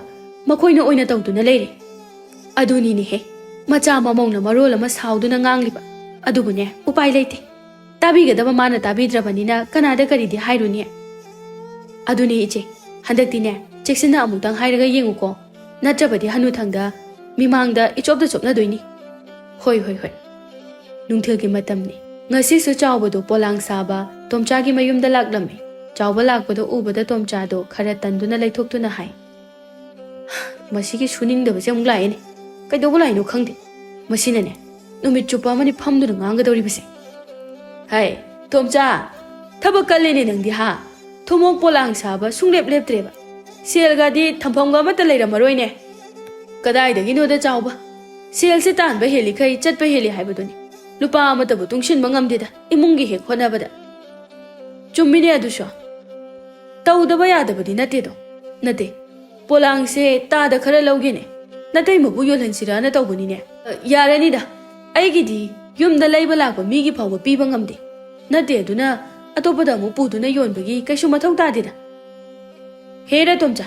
Speaker 1: ꯃꯈꯣꯏꯅ ꯑꯣꯏꯅ ꯇꯧꯗꯨꯅ ꯂꯩꯔꯦ ꯑꯗꯨꯅꯤꯅꯦꯍꯦ ꯃꯆꯥ ꯃꯃꯧꯅ ꯃꯔꯣꯜ ꯑꯃ ꯁꯥꯎꯗꯨꯅ ꯉꯥꯡꯂꯤꯕ ꯑꯗꯨꯕꯨꯅꯦ ꯎꯄꯥꯏ ꯂꯩꯇꯦ ꯇꯥꯕꯤꯒꯗꯕ ꯃꯥꯅ ꯇꯥꯕꯤꯗ꯭ꯔꯕꯅꯤꯅ ꯀꯅꯥꯗ ꯀꯔꯤꯗꯤ ꯍꯥꯏꯔꯨꯅꯤ ꯑꯗꯨꯅꯦ ꯏꯆꯦ ꯍꯟꯗꯛꯇꯤꯅꯦ ꯆꯦꯛꯁꯤꯟꯅ ꯑꯃꯨꯛꯇꯪ ꯍꯥꯏꯔꯒ ꯌꯦꯡꯉꯨꯀꯣ ꯅꯠꯇ꯭ꯔꯕꯗꯤ ꯍꯅꯨꯊꯪꯗ ꯃꯤꯃꯥꯡꯗ ꯏꯆꯣꯞꯇ ꯆꯣꯞꯅꯗꯣꯏꯅꯤ ꯍꯣꯏ ꯅꯨꯡꯊꯤꯜꯒꯤ ꯃꯇꯝꯅꯤ ꯉꯁꯤꯁꯨ ꯆꯥꯎꯕꯗꯣ ꯄꯣꯂꯥꯡ ꯁꯥꯕ ꯇꯣꯝꯆꯥꯒꯤ ꯃꯌꯨꯝꯗ ꯂꯥꯛꯂꯝꯃꯤ ꯆꯥꯎꯕ ꯂꯥꯛꯄꯗꯣ ꯎꯕꯗ ꯇꯣꯝꯆꯥꯗꯣ ꯈꯔ ꯇꯟꯗꯨꯅ ꯂꯩꯊꯣꯛꯇꯨꯅ ꯍꯥꯏ ꯃꯁꯤꯒꯤ ꯁꯨꯅꯤꯡꯗꯕꯁꯦ ꯑꯃꯨꯛ ꯂꯥꯛꯑꯦꯅꯦ ꯀꯩꯗꯧꯕ ꯂꯥꯛꯏꯅꯣ ꯈꯪꯗꯦ ꯃꯁꯤꯅꯅꯦ ꯅꯨꯃꯤꯠ ꯆꯨꯞꯄ ꯑꯃꯅꯤ ꯐꯝꯗꯨꯅ ꯉꯥꯡꯒꯗꯧꯔꯤꯕꯁꯦ ꯍꯥꯏ ꯇꯣꯝꯆꯥ ꯊꯕꯛ ꯀꯜꯂꯦꯅꯦ ꯅꯪꯗꯤ ꯊꯨꯃꯣꯛ ꯄꯣꯂꯥꯡ ꯁꯥꯕ ꯁꯨꯡꯂꯦꯞ ꯂꯦꯞꯇ꯭ꯔꯦꯕ ꯁꯦꯜꯒꯗꯤ ꯊꯝꯐꯝꯒ ꯑꯃꯠꯇ ꯂꯩꯔꯝꯃꯔꯣꯏꯅꯦ ꯀꯗꯥꯏꯗꯒꯤꯅꯣꯗ ꯆꯥꯎꯕ ꯁꯦꯜꯁꯦ ꯇꯥꯟꯕ ꯍꯦꯜꯂꯤꯈꯩ ꯆꯠꯄ ꯍꯦꯜꯂꯤ ꯍꯥꯏꯕꯗꯨꯅꯤ ꯂꯨꯄꯥ ꯑꯃꯠꯇꯕꯨ ꯇꯨꯡꯁꯤꯟꯕ ꯉꯝꯗꯦꯗ ꯏꯃꯨꯡꯒꯤ ꯍꯦꯛ ꯍꯣꯠꯅꯕꯗ ꯆꯨꯝꯃꯤꯅꯦ ꯑꯗꯨꯁꯨ ꯇꯧꯗꯕ ꯌꯥꯗꯕꯗꯤ ꯅꯠꯇꯦꯗꯣ ꯅꯠꯇꯦ ꯄꯣꯂꯥꯡꯁꯦ ꯇꯥꯗ ꯈꯔ ꯂꯧꯒꯦꯅꯦ ꯅꯇꯩꯃꯕꯨ ꯌꯣꯜꯍꯟꯁꯤꯔꯥꯅ ꯇꯧꯕꯅꯤꯅꯦ ꯌꯥꯔꯅꯤꯗ ꯑꯩꯒꯤꯗꯤ ꯌꯨꯝꯗ ꯂꯩꯕ ꯂꯥꯛꯄ ꯃꯤꯒꯤ ꯐꯥꯎꯕ ꯄꯤꯕ ꯉꯝꯗꯦ ꯅꯠꯇꯦ ꯑꯗꯨꯅ ꯑꯇꯣꯞꯄꯗ ꯑꯃꯨꯛ ꯄꯨꯗꯨꯅ ꯌꯣꯟꯕꯒꯤ ꯀꯩꯁꯨ ꯃꯊꯧ ꯇꯥꯗꯦꯗ ꯍꯦꯔ ꯇꯣꯝꯆꯥ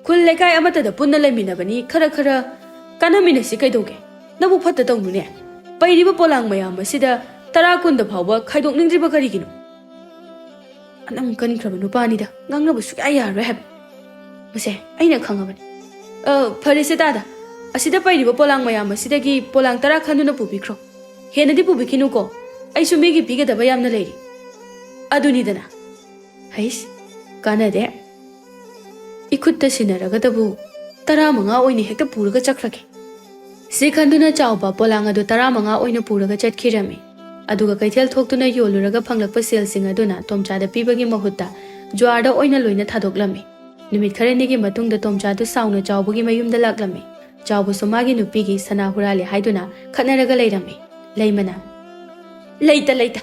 Speaker 1: ꯈꯨꯜ ꯂꯩꯀꯥꯏ ꯑꯃꯠꯇꯗ ꯄꯨꯟꯅ ꯂꯩꯃꯤꯟꯅꯕꯅꯤ ꯈꯔ ꯈꯔ ꯀꯥꯟꯅꯃꯤꯟꯅꯁꯤ ꯀꯩꯗꯧꯒꯦ ꯅꯕꯨ ꯐꯠꯇ ꯇꯧꯅꯨꯅꯦ ꯄꯩꯔꯤꯕ ꯄꯣꯂꯥꯡ ꯃꯌꯥꯝ ꯑꯁꯤꯗ ꯇꯔꯥ ꯀꯨꯟꯗ ꯐꯥꯎꯕ ꯈꯥꯏꯗꯣꯛꯅꯤꯡꯗ꯭ꯔꯤꯕ ꯀꯔꯤꯒꯤꯅꯣ ꯑꯅꯝ ꯀꯟꯈ꯭ꯔꯕ ꯅꯨꯄꯥꯅꯤꯗ ꯉꯥꯡꯅꯕ ꯁꯨꯛꯌꯥ ꯌꯥꯔꯣꯏ ꯍꯥꯏꯕ ꯃꯁꯦ ꯑꯩꯅ ꯈꯪꯉꯕꯅꯤ ꯐꯔꯦꯁꯦ ꯇꯥꯗ ꯑꯁꯤꯗ ꯄꯩꯔꯤꯕ ꯄꯣꯂꯥꯡ ꯃꯌꯥꯝ ꯑꯁꯤꯗꯒꯤ ꯄꯣꯂꯥꯡ 10 ꯈꯟꯗꯨꯅ ꯄꯨꯕꯤꯈ꯭ꯔꯣ ꯍꯦꯟꯅꯗꯤ ꯄꯨꯕꯤꯈꯤꯅꯨꯀꯣ ꯑꯩꯁꯨ ꯃꯤꯒꯤ ꯄꯤꯒꯗꯕ ꯌꯥꯝꯅ ꯂꯩꯔꯤ ꯑꯗꯨꯅꯤꯗꯅ ꯍꯩꯁ ꯀꯥꯟꯅꯗꯦ इखुत्ता सिनरगदबु 15 ओइने हेक्ता पुरगा चख्रगे सिखंदुना चावबा पोलांग अदु 15 ओइने पुरगा चटखिरमे अदुगा कैथेल थोक्तुना योलुरगा फंगलकपा सेलसिंग अदुना तोमचादा पीबगी महुत्ता ज्वारदा ओइना लोइना थादोक्लमे निमित खरेनिगी मतुंगदा तोमचादु साउना चावबगी मयुमदा लाक्लमे चावबसु मागी नुपीगी सना हुराले हाइदुना खतनरगा लेरमे लेमना लेता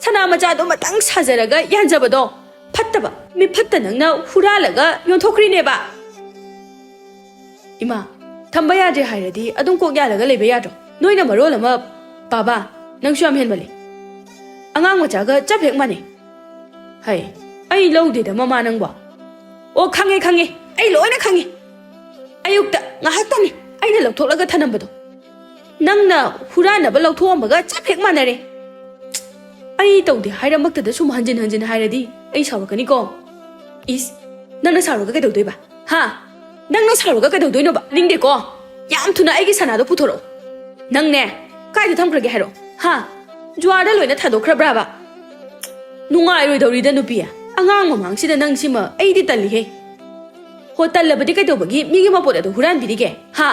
Speaker 1: सना मचादो मतंग साजरगा यानजबदो फत्तबा मी फत्ता नंगना हुरालगा योंथोक्रिनेबा इमा थंबा यादे हाइरदी अदुम कोक यालगा लेबे यादो नोइना मरोल अमा बाबा नंगसु याम हेनबले अंगांग मचागा चप हेक माने हाय अई लौदेदा ममा नंगबा ओ खांगे अई लोइना खांगे Ayukta ngahaktani aina lawthoklaga thanambado nangna huranaba lawthoambaga chap hek manare ai tawde hairambaktada sum hanjin hairadi ai sawrakani ko is nangna sawraga kaidawdoiba ha nangna sawraga kaidawdoino ba ningde ko yam thuna aigi sanado puthoro nangne kaida thamkrage hairo ha jwada loina thadokhrabra ba nungai roidawrida nupiya angang mamangsida nangsima aidi tallihe hotel लबदी कइदोबगी मिगी मपोद अदु हुरान बिरिगे हा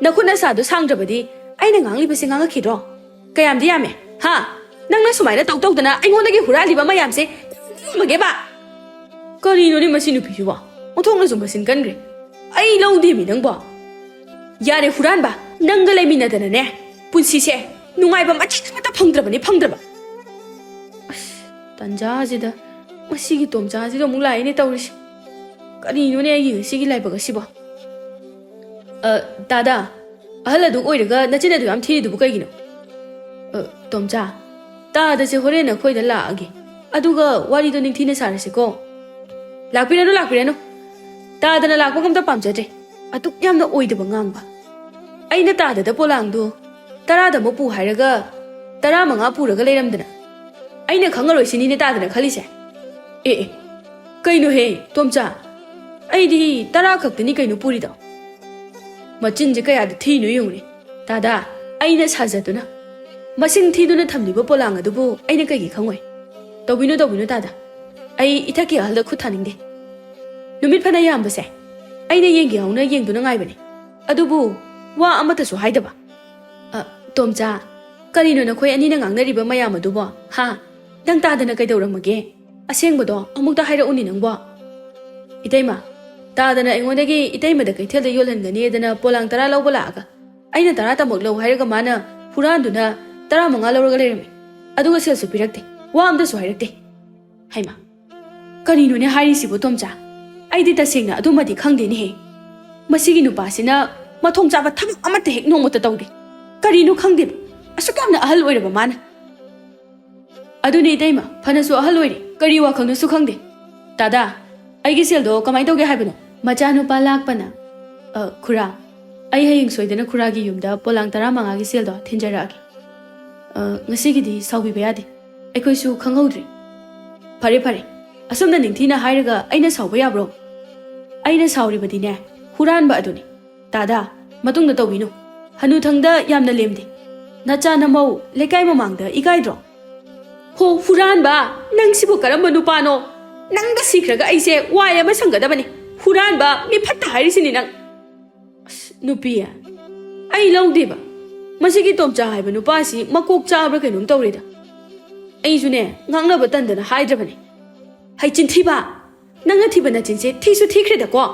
Speaker 1: नखुना सादु सांग्रबदी आइना nganglि बसे ngang खिद्रो कयाम दि यामे हा नंगना सुमाइना तौतौदना आइगोंदगी हुरालिबा मयामसे मगेबा करिनोनि मसि नुपिजुवा ओथोंना जुमसिन कनग्रे आइ लौदि मि नंगबो यारे हुरानबा नंगा लेमिनादना ने पुन्सिसे नुंगाइबा मचिमता फंगद्रबा तंजाजिदा मसिगी तोमजाजिदो मुलाइने तौरिसि करीनोने सिगी लाइबगा सिबो दादा अहल अदु ओइरगा नचिन अदु याम थीरिदुबु कइगिनो तोमचा तादसे होरेन खोइदा लागे अदुगा वारिदो निंथीने सारसेको लाकपिरानो तादना लाकपा गमता पामजदे अतुक यामना ओइदबा ngamबा अइना ताददा पोलांगदो 10 दमो पु हाइरगा 15 पुरगा लेरमदना अइना खंगरोइसिनिने तादना खलिसे ए कइनो हे तोमचा अइदी 10 खक्तनी कइनो पुरिदो मचिनजे कयाद थीनु युंगरे दादा अइना साजदुना मसिंग थीदुना थमलिबो पोलांग अदुबो अइना कइगी खंगोय तौबिनो दादा अइ इथाकी अहलदा खुथानिंगदे नुमित फना यामबसे अइना येंगी हाउना येंगदुना ngaibane अदुबो वा अमतसु हाइदबा तोमचा करिनो नखोय अनिना ngangnariba mayam adubo ha nang tadana kaidauramage असेंगबदो अमुक्ता हाइरा उनि नंगबो इतैमा तादना एंगोदगी इतैमदा कैथेलदा योलहनगनी एदना पोलांग 10 लौबा लागा अइना 10 तमक लौ हाइरगा माना हुरानदुना 15 लौरगा लेरमे अदुगा सेलसु पिरक्ते वा अमदसु हाइरक्ते हाइमा करिनोने हाइरिसिबो तोमचा आइदि तसेंगना अदुमदि खंगदेनि हे मसिगी नुपासिना मथोंग चाबा थबक अमते हेक नोंमता तौदे करिनो खंगदे असुकामना अहल ओइरबा माना अदुनि इतैमा फनसु अहल ओइरि करि वाखंगसु खंगदे दादा अइगी सेलदो कमाइ तौगे हाइबनो मचानुपा लाकपना खुरा अइ हयिंग सोइदना खुरागी युमदा पोलांग 15 गी सेलदो थिनजरागे ngasiगidi साउबिबा यादे अइखोइसु खंगौद्रि फरे असुमना निंथीना हाइरगा अइना साउबा याब्रो अइना साउरिबदिने हुरानबा अदुनि दादा मतुंगदा तौबिनु हनुथंगदा यामना लेमदे नचा नमौ लेकाइ ममांगदा इगाइद्रो हो हुरानबा नंगसिबो करम नुपानो नंगा सिख्रगा अइसे वाय अमा संगदबने हुरानबा मी फत्ता हाइरिसिनि नंग नुपिया अइ लौदेबा मसिगी तोमचा हाइबा नुपासी मकोक चाब्रा कैनुम तौरेदा अइजुने ngangnaba tandana हाइद्रबने हाइचिनथिबा नंगा थिबना चिनसे थीसु थीख्रेदको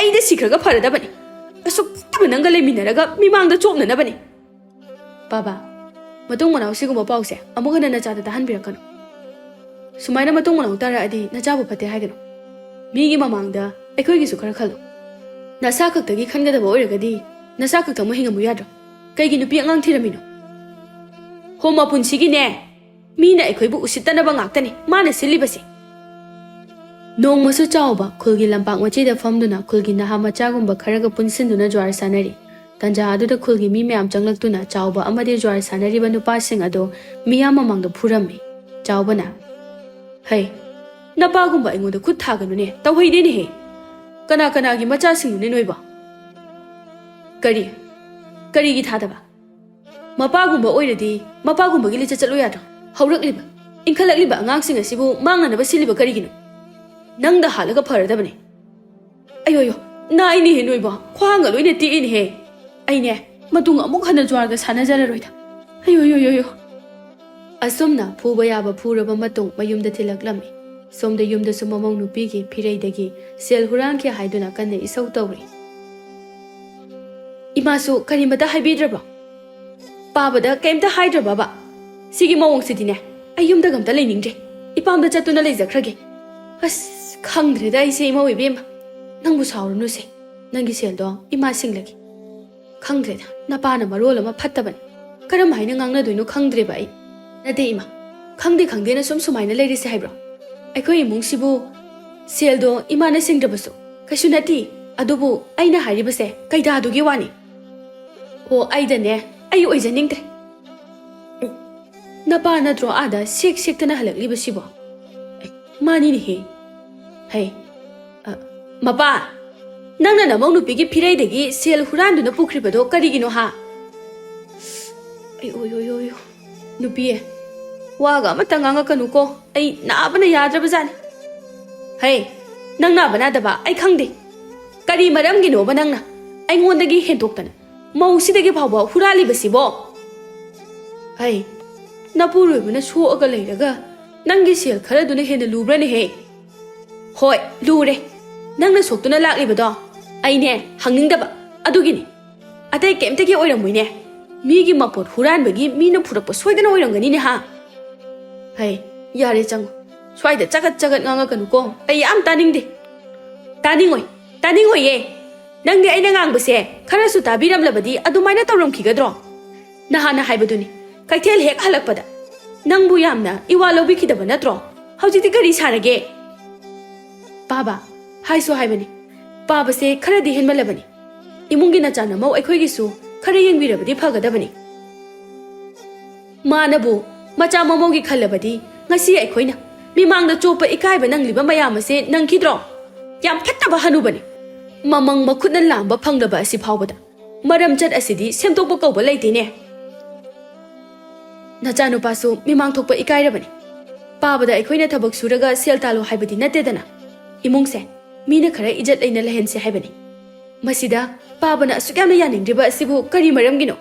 Speaker 1: अइदा सिख्रगा फरदबने असुक तब नंगा लेमिनरगा मिमांगदा चोपननबने बाबा मतुंग मनाव सिगुम पाउसे अमुगना नचादा तहनबिरकनो Sumaina matung manau tara'adi nachabu phate haigano. Migi mamangda aikhoigisu khara khalo. Nasa khaktagi khangadaba oiragadi nasa khakta mo hingamu yadro. Kaigi nupi angang thiramino. Homa punsigi ne. Mina aikhoibu usittanaba ngaktani mana silibasi. Nong masu chawba khulgi lampak machida famduna khulgi naha machagumba kharaga punsinduna jwar sanari. Tanja aduda khulgi mi mayam changlaktuna chawba amadi jwar sanari ba nupasing ado miyam mamangda phurami. Chawba na. Hey, napagumba ingoda khut thaganu ne tawhide ni he. Kana kana gi macha sing ne noiba. Kari gi thadaba. Mapagumba oiradi mapagumba gi licha chalo yadro. Haurakliba inkhalakliba angang sing asibu manganaba siliba karigino. Nang da halaga pharadabani. Ayo na ini he noiba khwanga loine ti in he. Aine matung amuk hana jwarga sanajararoida. Ayo. Asumna phuba yaba phuraba matung mayumda thilaklami. Somda yumda sumamong nupigi phireidagi sel huran kya haiduna kanne isau tawri. Imasu karimata haibidraba. Pabada kaimta haidraba ba. Sigi mawong sidine ayumda gamta leiningdre. Ipamda chatuna leizakrage. As khangdreda aise ima oibema. Nangbu saurunu se. Nangi seldo ima singlagi. Khangdreda napana marol ama phattabani. Karam haina ngangna doino khangdreba ai. Nade ima. Khangde na sumsumaina leirise haibro. Aikoi imungsibu seldo imana singdrabasu. Kaisu nati adubu aina haribase kaida adugi wani. O aidane ayu oijaningdre. Napa nadro ada sek tana halakliba sibo. Mani ni he. Hey. Mapa. Nangna namong nupigi phireidagi sel huranduna pukribado karigino ha. Ayo. Nupiye. Waga matanganga kanuko. Ay naabana yadrabazani. Hey. Nang nabana daba ay khangde. Kari maramgino ba nangna. Ay ngondagi hentoktana. Mausidagi phawba huraliba sibo. Hey. Napuruibuna suaga leiraga nangi sel kharaduna hena lubrani he. Hoi, lure. Nangna soktuna laklibado. Aine hangningdaba adugini. Atai kemtagi oiramuine. Migi mapot huranbagi mina phurakpa soidana oirangani ne ha. Hey, yare chango. Swaida chagat nganga kanuko. Ay yam taningde. Taningoi ye. Nangde aina ngangbase kharasu tabiramlabadi adumaina tawramkhigadro. Nahana haibaduni. Kaithel hek halakpada. Nangbu yamna iwa lobikidaba natro. Haujiti kari sarage. Baba, haiso haibani. Baba se kharadi henmalabani. Imungi nachana mau aikhoigisu khara yengbirabadi phagadabani. Manabu macha mamogi khalabadi ngasi aikhoina mimangda chopa ikaiba nangliba mayam ase nangkhidro. Yam phattaba hanubani. Mamang makhutna lamba phanglaba asi phawbada. Maram chat asidi semtokpa kawba leitene. Nachanu pasu mimang thokpa ikairabani. Pabada aikhoina thabak suraga sel talo haibadi natedana. Imungse mina khara ijat leina lehense haibani. Masida pabana asukyamna yaningdriba asibu kari maramgino.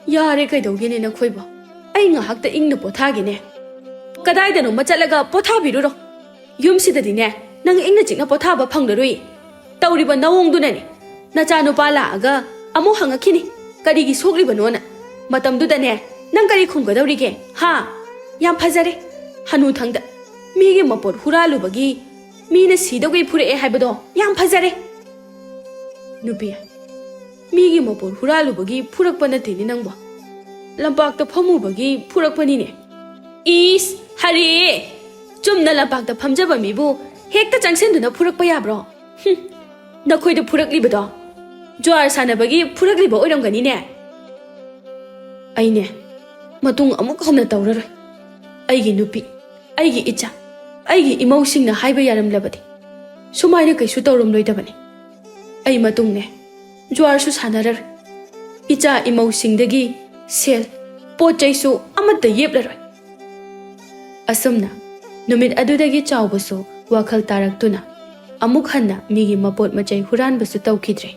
Speaker 1: Yare kaidogine na khoiba. Ai ngahakta ingna pothagine. Kadaidano machalaga pothabiruro. Yumsidadine nang ingna chingna pothaba phanglarui. Tawriba nawongdunani. Nachanu pala aga amu hangakini. Karigi soglibano matamdudane nang kari khumgadawrige ha yam phajare hanu thangda migi mapor huralubagi mina sidogi phuree haibado yam phajare nupiya migi mapor huralubagi phurakpa natini nangba lampakta phamubagi phurakpani ne is hari chumna lampakta phamjaba mibu hekta changsenduna phurakpa yabro nakhoida phuraklibado jwar sanabagi phurakliba oiramgani ne Aine, matung amuk hamna tawraroi. Aigi nupi, aigi icha, aigi imawsingna haiba yaramlabadi. Sumaina kaisu tawramloidabani. Ai matungne, jwarsu sanarar. Icha imawsingdagi sel, pochaisu amatta yeplaroi. Asumna, numit adudagi chawbasu wakhal taraktuna. Amuk hanna migi mapot machai huranbasu tawkhidre.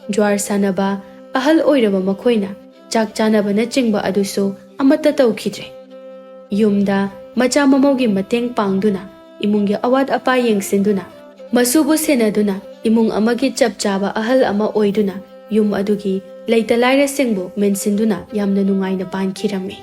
Speaker 1: Jwar sanaba ahal oiraba makhoina. Chak chanabana chingba aduso amata tawkhidre. Yumda macha mamogi mateng pangduna imungi awat apa yengsinduna masubu senaduna imung amagi chapchaba ahal ama oiduna yum adugi leita laira sengbo mensinduna yamna nungaina pankirami.